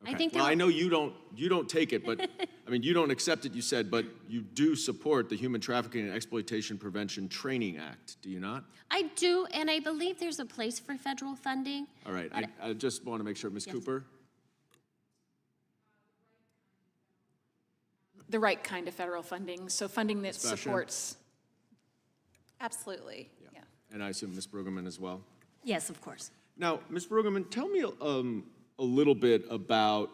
Okay. I think I know you don't take it, but I mean, you don't accept it, you said, but you do support the Human Trafficking and Exploitation Prevention Training Act, do you not? I do, and I believe there's a place for federal funding. All right, I just want to make sure, Ms. Yes. Cooper? The right kind of federal funding, so funding that supports. Absolutely, yeah. And I assume Ms. Brueggemann as well? Yes, of course. Now, Ms. Brueggemann, tell me a little bit about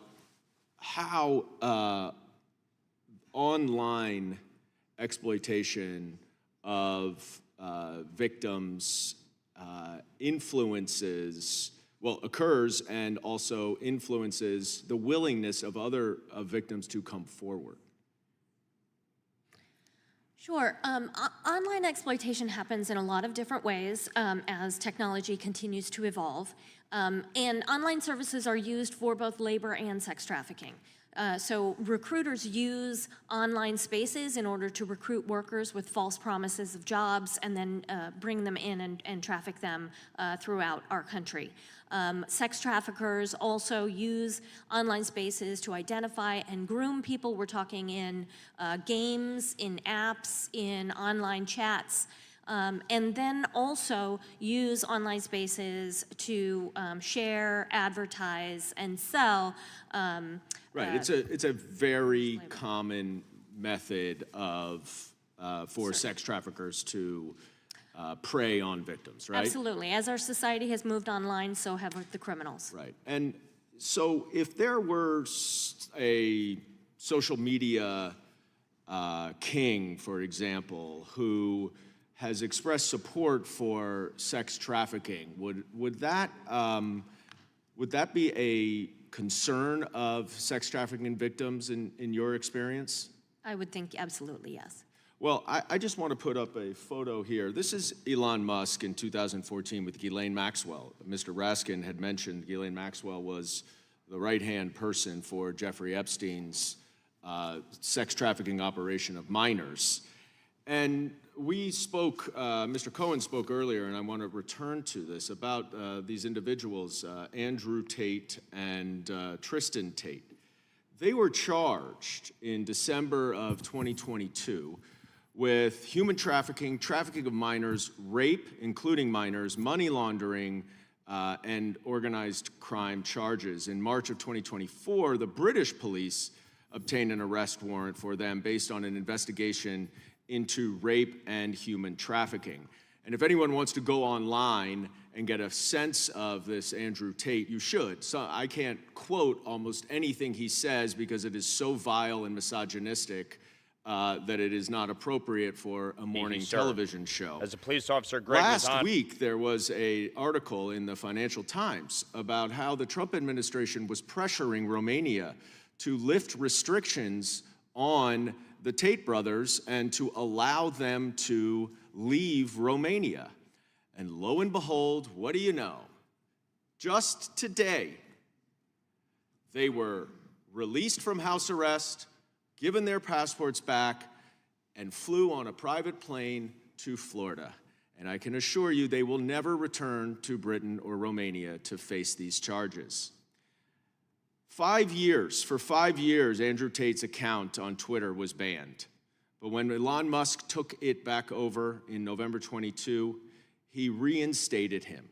how online exploitation of victims occurs and also influences the willingness of other victims to come forward. Sure. Online exploitation happens in a lot of different ways as technology continues to evolve. And online services are used for both labor and sex trafficking. So recruiters use online spaces in order to recruit workers with false promises of jobs and then bring them in and traffic them throughout our country. Sex traffickers also use online spaces to identify and groom people. We're talking in games, in apps, in online chats. And then also use online spaces to share, advertise, and sell. Right, it's a very common method for sex traffickers to prey on victims, right? Absolutely. As our society has moved online, so have the criminals. Right, and so if there were a social media king, for example, who has expressed support for sex trafficking, would that be a concern of sex trafficking victims in your experience? I would think absolutely yes. Well, I just want to put up a photo here. This is Elon Musk in 2014 with Ghislaine Maxwell. Mr. Raskin had mentioned Ghislaine Maxwell was the right-hand person for Jeffrey Epstein's sex trafficking operation of minors. And we spoke, Mr. Cohen spoke earlier, and I want to return to this, about these individuals, Andrew Tate and Tristan Tate. They were charged in December of 2022 with human trafficking, trafficking of minors, rape, including minors, money laundering, and organized crime charges. In March of 2024, the British police obtained an arrest warrant for them based on an investigation into rape and human trafficking. And if anyone wants to go online and get a sense of this Andrew Tate, you should. So I can't quote almost anything he says because it is so vile and misogynistic that it is not appropriate for a morning television show. As a police officer, Greg was on. Last week, there was an article in the Financial Times about how the Trump administration was pressuring Romania to lift restrictions on the Tate brothers and to allow them to leave Romania. And lo and behold, what do you know? Just today, they were released from house arrest, given their passports back, and flew on a private plane to Florida. And I can assure you they will never return to Britain or Romania to face these charges. For 5 years, Andrew Tate's account on Twitter was banned. But when Elon Musk took it back over in November 22, he reinstated him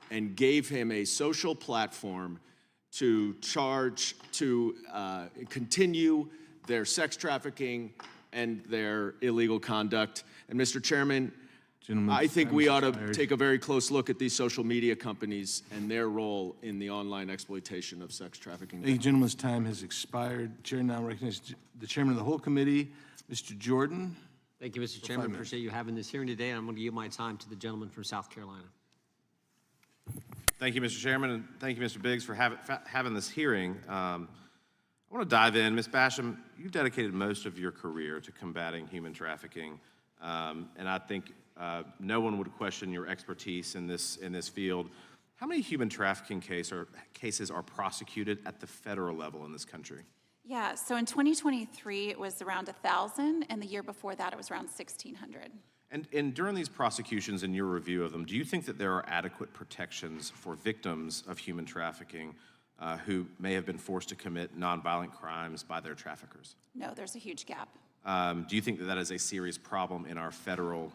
and gave him a social platform to continue their sex trafficking and their illegal conduct. And Mr. Chairman, I think we ought to take a very close look at these social media companies and their role in the online exploitation of sex trafficking. Thank you, gentlemen's time has expired. Chair now recognizes the chairman of the whole committee, Mr. Jordan. Thank you, Mr. Chairman. Appreciate you having this hearing today. And I'm going to yield my time to the gentleman from South Carolina. Thank you, Mr. Chairman, and thank you, Mr. Biggs, for having this hearing. I want to dive in. Ms. Basham, you dedicated most of your career to combating human trafficking, and I think no one would question your expertise in this field. How many human trafficking cases are prosecuted at the federal level in this country? Yeah, so in 2023, it was around 1,000, and the year before that, it was around 1,600. And during these prosecutions and your review of them, do you think that there are adequate protections for victims of human trafficking who may have been forced to commit nonviolent crimes by their traffickers? No, there's a huge gap. Do you think that that is a serious problem in our federal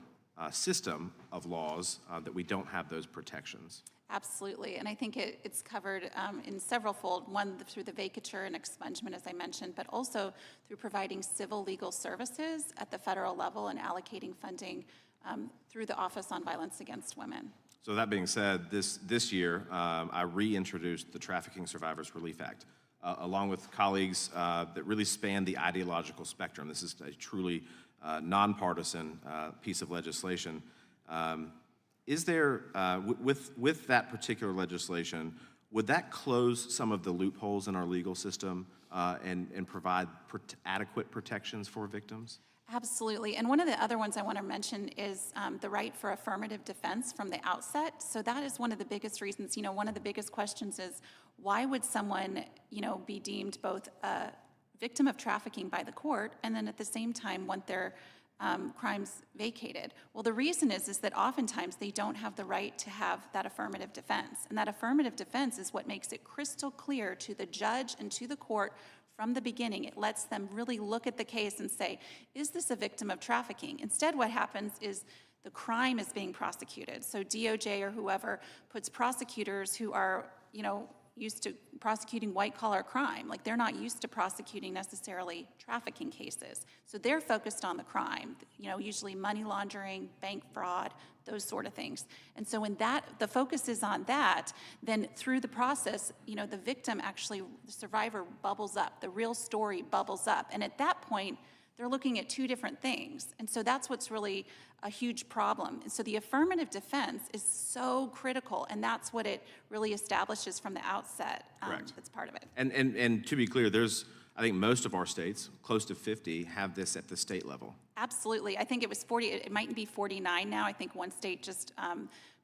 system of laws that we don't have those protections? Absolutely, and I think it's covered in several fold. One, through the vacatur and expungement, as I mentioned, but also through providing civil legal services at the federal level and allocating funding through the Office on Violence Against Women. So that being said, this year, I reintroduced the Trafficking Survivors Relief Act, along with colleagues that really span the ideological spectrum. This is a truly nonpartisan piece of legislation. Is there, with that particular legislation, would that close some of the loopholes in our legal system and provide adequate protections for victims? Absolutely. And one of the other ones I want to mention is the right for affirmative defense from the outset. So that is one of the biggest reasons, one of the biggest questions is why would someone, be deemed both a victim of trafficking by the court and then at the same time want their crimes vacated? Well, the reason is that oftentimes they don't have the right to have that affirmative defense. And that affirmative defense is what makes it crystal clear to the judge and to the court from the beginning. It lets them really look at the case and say, is this a victim of trafficking? Instead, what happens is the crime is being prosecuted. So DOJ or whoever puts prosecutors who are, used to prosecuting white-collar crime. Like, they're not used to prosecuting necessarily trafficking cases. So they're focused on the crime, usually money laundering, bank fraud, those sort of things. And so when the focus is on that, then through the process, the victim actually, the survivor bubbles up, the real story bubbles up. And at that point, they're looking at two different things. And so that's what's really a huge problem. And so the affirmative defense is so critical, and that's what it really establishes from the outset. Correct. That's part of it. And to be clear, I think most of our states, close to 50, have this at the state level. Absolutely. I think it was 40, it might be 49 now. I think one state just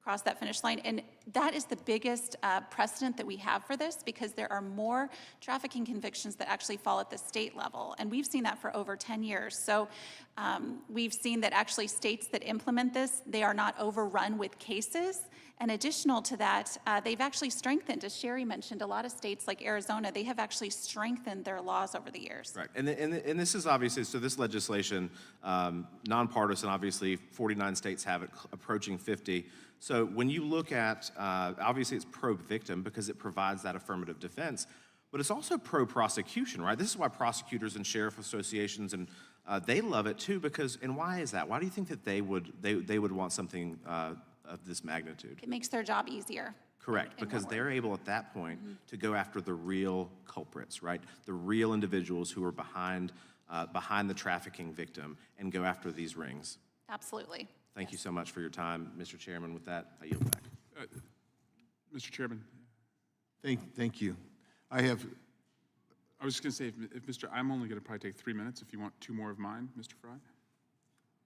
crossed that finish line. And that is the biggest precedent that we have for this, because there are more trafficking convictions that actually fall at the state level. And we've seen that for over 10 years. So we've seen that actually states that implement this, they are not overrun with cases. And additional to that, they've actually strengthened, as Sheri mentioned, a lot of states like Arizona, they have actually strengthened their laws over the years. Right, and this is obviously, so this legislation, nonpartisan, obviously 49 states have it, approaching 50. So when you look at, obviously it's pro-victim because it provides that affirmative defense, but it's also pro-prosecution, right? This is why prosecutors and sheriff associations, and they love it too, because, and why is that? Why do you think that they would want something of this magnitude? It makes their job easier. Correct, because they're able at that point to go after the real culprits, right? The real individuals who are behind the trafficking victim and go after these rings. Absolutely. Thank you so much for your time, Mr. Chairman. With that, I yield back. Mr. Chairman, Thank you. I was just going to say, if Mr., I'm only going to probably take 3 minutes if you want 2 more of mine, Mr. Fry.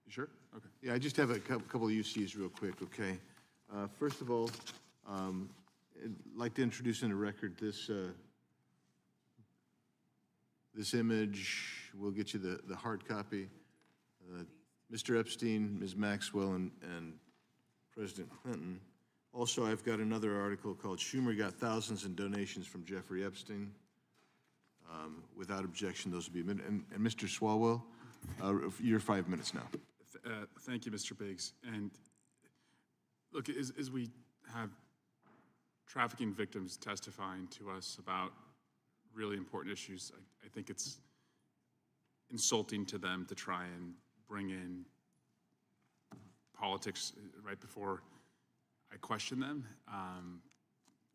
You sure? Okay. Yeah, I just have a couple of UCs real quick, okay? First of all, I'd like to introduce in the record this image. We'll get you the hard copy. Mr. Epstein, Ms. Maxwell, and President Clinton. Also, I've got another article called "Schumer Got Thousands in Donations from Jeffrey Epstein." Without objection, those will be admitted. And Mr. Swalwell, you're 5 minutes now. Thank you, Mr. Biggs. And look, as we have trafficking victims testifying to us about really important issues, I think it's insulting to them to try and bring in politics right before I question them.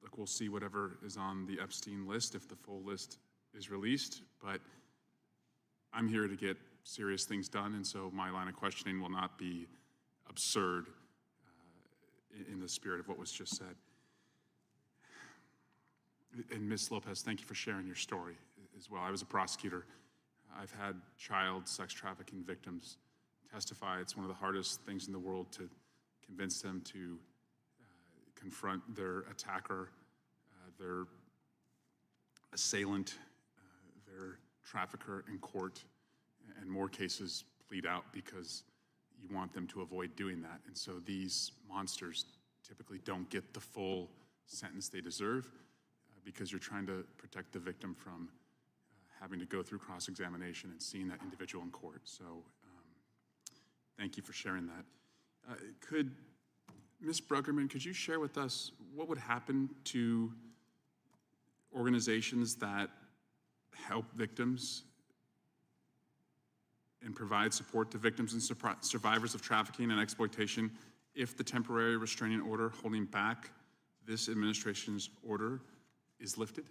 Look, we'll see whatever is on the Epstein list if the full list is released, but I'm here to get serious things done, and so my line of questioning will not be absurd in the spirit of what was just said. And Ms. Lopez, thank you for sharing your story as well. I was a prosecutor. I've had child sex trafficking victims testify. It's one of the hardest things in the world to convince them to confront their attacker, their assailant, their trafficker in court. And more cases plead out because you want them to avoid doing that. And so these monsters typically don't get the full sentence they deserve because you're trying to protect the victim from having to go through cross-examination and seeing that individual in court. So thank you for sharing that. Ms. Bruggerman, could you share with us what would happen to organizations that help victims and provide support to victims and survivors of trafficking and exploitation if the temporary restraining order holding back this administration's order is lifted?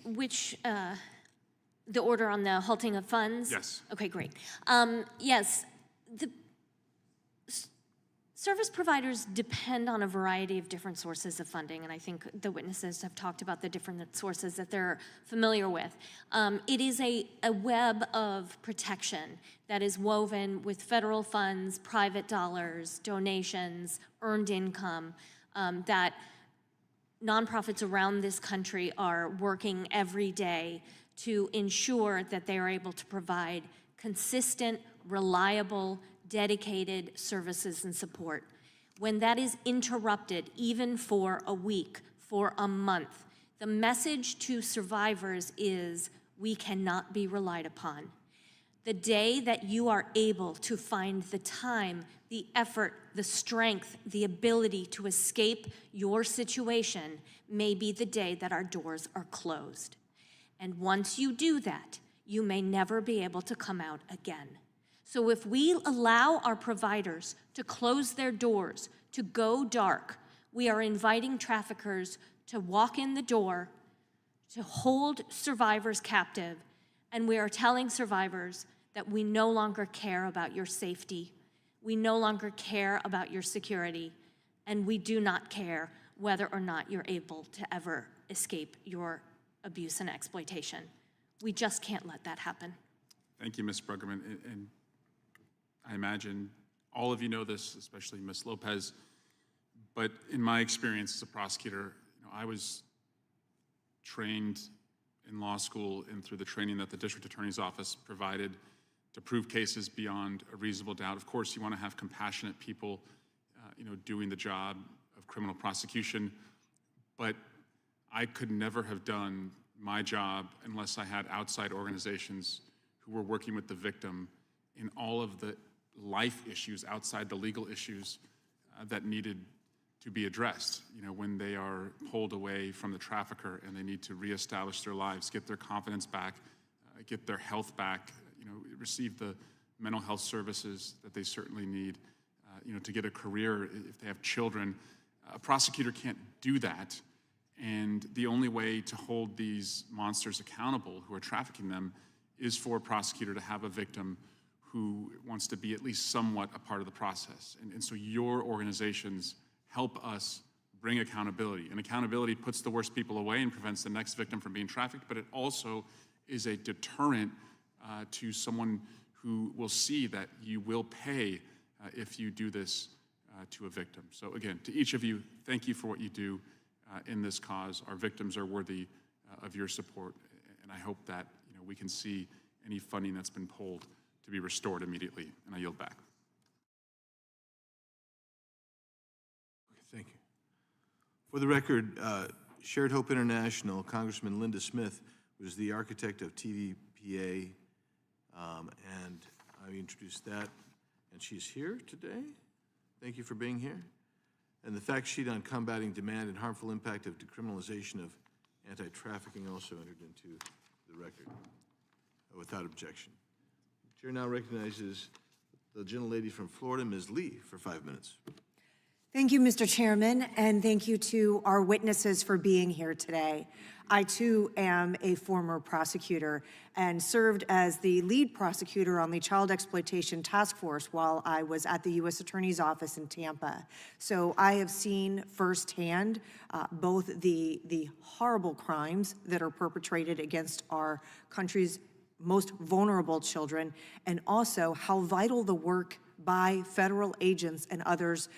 Which, the order on the halting of funds? Yes. Okay, great. Yes, the service providers depend on a variety of different sources of funding, and I think the witnesses have talked about the different sources that they're familiar with. It is a web of protection that is woven with federal funds, private dollars, donations, earned income, that nonprofits around this country are working every day to ensure that they are able to provide consistent, reliable, dedicated services and support. When that is interrupted, even for a week, for a month, the message to survivors is we cannot be relied upon. The day that you are able to find the time, the effort, the strength, the ability to escape your situation may be the day that our doors are closed. And once you do that, you may never be able to come out again. So if we allow our providers to close their doors, to go dark, we are inviting traffickers to walk in the door, to hold survivors captive, and we are telling survivors that we no longer care about your safety, we no longer care about your security, and we do not care whether or not you're able to ever escape your abuse and exploitation. We just can't let that happen. Thank you, Ms. Bruggeman. And I imagine all of you know this, especially Ms. Lopez, but in my experience as a prosecutor, I was trained in law school and through the training that the district attorney's office provided to prove cases beyond a reasonable doubt. Of course, you want to have compassionate people, doing the job of criminal prosecution, but I could never have done my job unless I had outside organizations who were working with the victim in all of the life issues outside the legal issues that needed to be addressed. When they are pulled away from the trafficker and they need to reestablish their lives, get their confidence back, get their health back, receive the mental health services that they certainly need, to get a career if they have children. A prosecutor can't do that. And the only way to hold these monsters accountable who are trafficking them is for a prosecutor to have a victim who wants to be at least somewhat a part of the process. And so your organizations help us bring accountability. And accountability puts the worst people away and prevents the next victim from being trafficked, but it also is a deterrent to someone who will see that you will pay if you do this to a victim. So again, to each of you, thank you for what you do in this cause. Our victims are worthy of your support, and I hope that we can see any funding that's been pulled to be restored immediately. And I yield back. Thank you. For the record, Shared Hope International, Congressman Linda Smith was the architect of TVPA, and I introduced that, and she's here today. Thank you for being here. And the fact sheet on combating demand and harmful impact of decriminalization of anti-trafficking also entered into the record without objection. The chair now recognizes the gentlelady from Florida, Ms. Lee, for 5 minutes. Thank you, Mr. Chairman, and thank you to our witnesses for being here today. I, too, am a former prosecutor and served as the lead prosecutor on the Child Exploitation Taskforce while I was at the U.S. Attorney's Office in Tampa. So I have seen firsthand both the horrible crimes that are perpetrated against our country's most vulnerable children, and also how vital the work by federal agents and others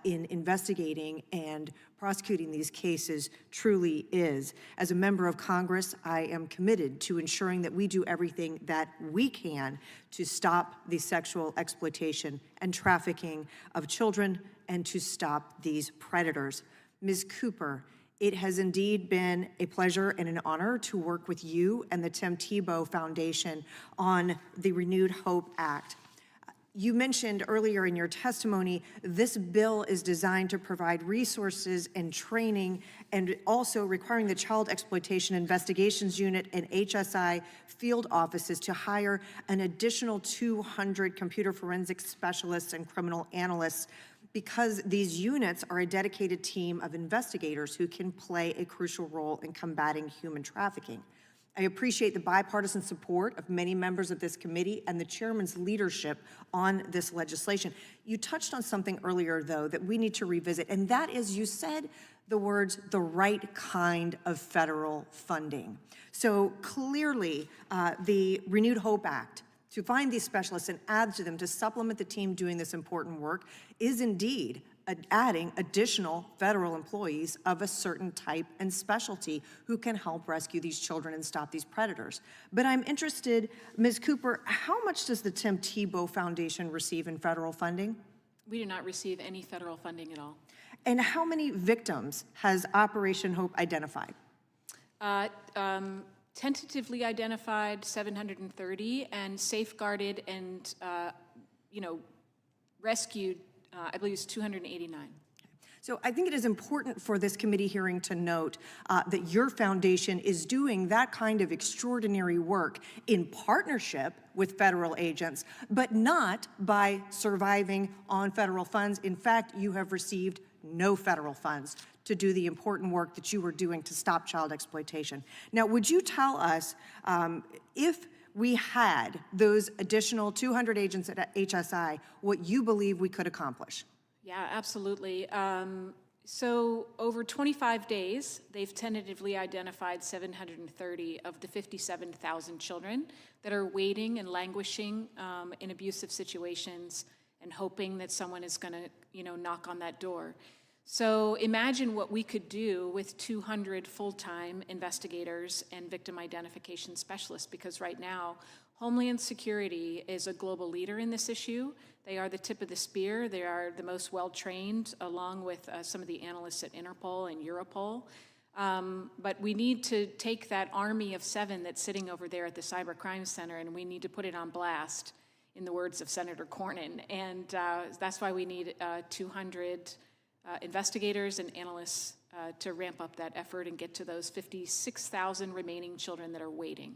in investigating and prosecuting these cases truly is. As a member of Congress, I am committed to ensuring that we do everything that we can to stop the sexual exploitation and trafficking of children and to stop these predators. Ms. Cooper, it has indeed been a pleasure and an honor to work with you and the Tebow Foundation on the Renewed Hope Act. You mentioned earlier in your testimony, this bill is designed to provide resources and training and also requiring the Child Exploitation Investigations Unit and HSI field offices to hire an additional 200 computer forensics specialists and criminal analysts, because these units are a dedicated team of investigators who can play a crucial role in combating human trafficking. I appreciate the bipartisan support of many members of this committee and the chairman's leadership on this legislation. You touched on something earlier, though, that we need to revisit, and that is, you said the words, the right kind of federal funding. So clearly, the Renewed Hope Act, to find these specialists and add to them to supplement the team doing this important work, is indeed adding additional federal employees of a certain type and specialty who can help rescue these children and stop these predators. But I'm interested, Ms. Cooper, how much does the Tim Tebow Foundation receive in federal funding? We do not receive any federal funding at all. And how many victims has Operation Hope identified? Tentatively identified 730 and safeguarded and, rescued, I believe it's 289. So I think it is important for this committee hearing to note that your foundation is doing that kind of extraordinary work in partnership with federal agents, but not by surviving on federal funds. In fact, you have received no federal funds to do the important work that you were doing to stop child exploitation. Now, would you tell us if we had those additional 200 agents at HSI, what you believe we could accomplish? Yeah, absolutely. So over 25 days, they've tentatively identified 730 of the 57,000 children that are waiting and languishing in abusive situations and hoping that someone is going to, knock on that door. So imagine what we could do with 200 full-time investigators and victim identification specialists, because right now, Homeland Security is a global leader in this issue. They are the tip of the spear. They are the most well-trained, along with some of the analysts at Interpol and Europol. But we need to take that army of 7 that's sitting over there at the Cybercrime Center, and we need to put it on blast, in the words of Senator Cornyn. And that's why we need 200 investigators and analysts to ramp up that effort and get to those 56,000 remaining children that are waiting.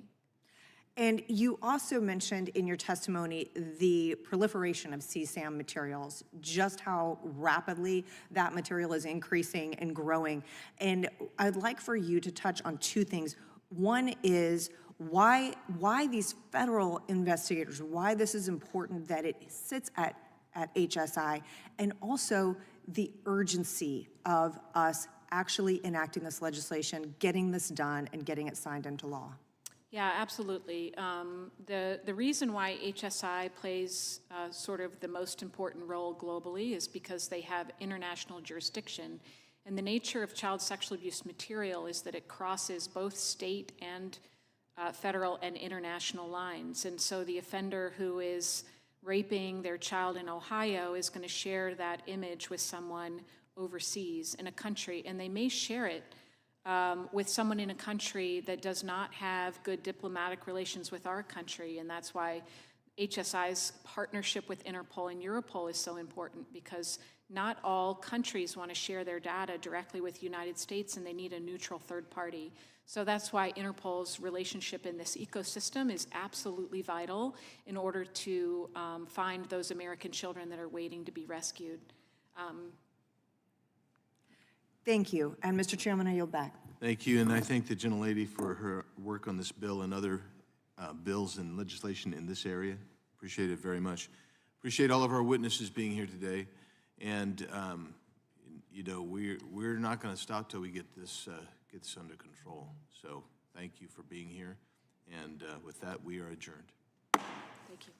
And you also mentioned in your testimony the proliferation of CSAM materials, just how rapidly that material is increasing and growing. And I'd like for you to touch on 2 things. One is why these federal investigators, why this is important that it sits at HSI, and also the urgency of us actually enacting this legislation, getting this done, and getting it signed into law. Yeah, absolutely. The reason why HSI plays sort of the most important role globally is because they have international jurisdiction. And the nature of child sexual abuse material is that it crosses both state and federal and international lines. And so the offender who is raping their child in Ohio is going to share that image with someone overseas in a country, and they may share it with someone in a country that does not have good diplomatic relations with our country. And that's why HSI's partnership with Interpol and Europol is so important, because not all countries want to share their data directly with the United States, and they need a neutral third party. So that's why Interpol's relationship in this ecosystem is absolutely vital in order to find those American children that are waiting to be rescued. Thank you. And Mr. Chairman, I yield back. Thank you, and I thank the gentlelady for her work on this bill and other bills and legislation in this area. Appreciate it very much. Appreciate all of our witnesses being here today, and we're not going to stop till we get this under control. So thank you for being here, and with that, we are adjourned. Thank you.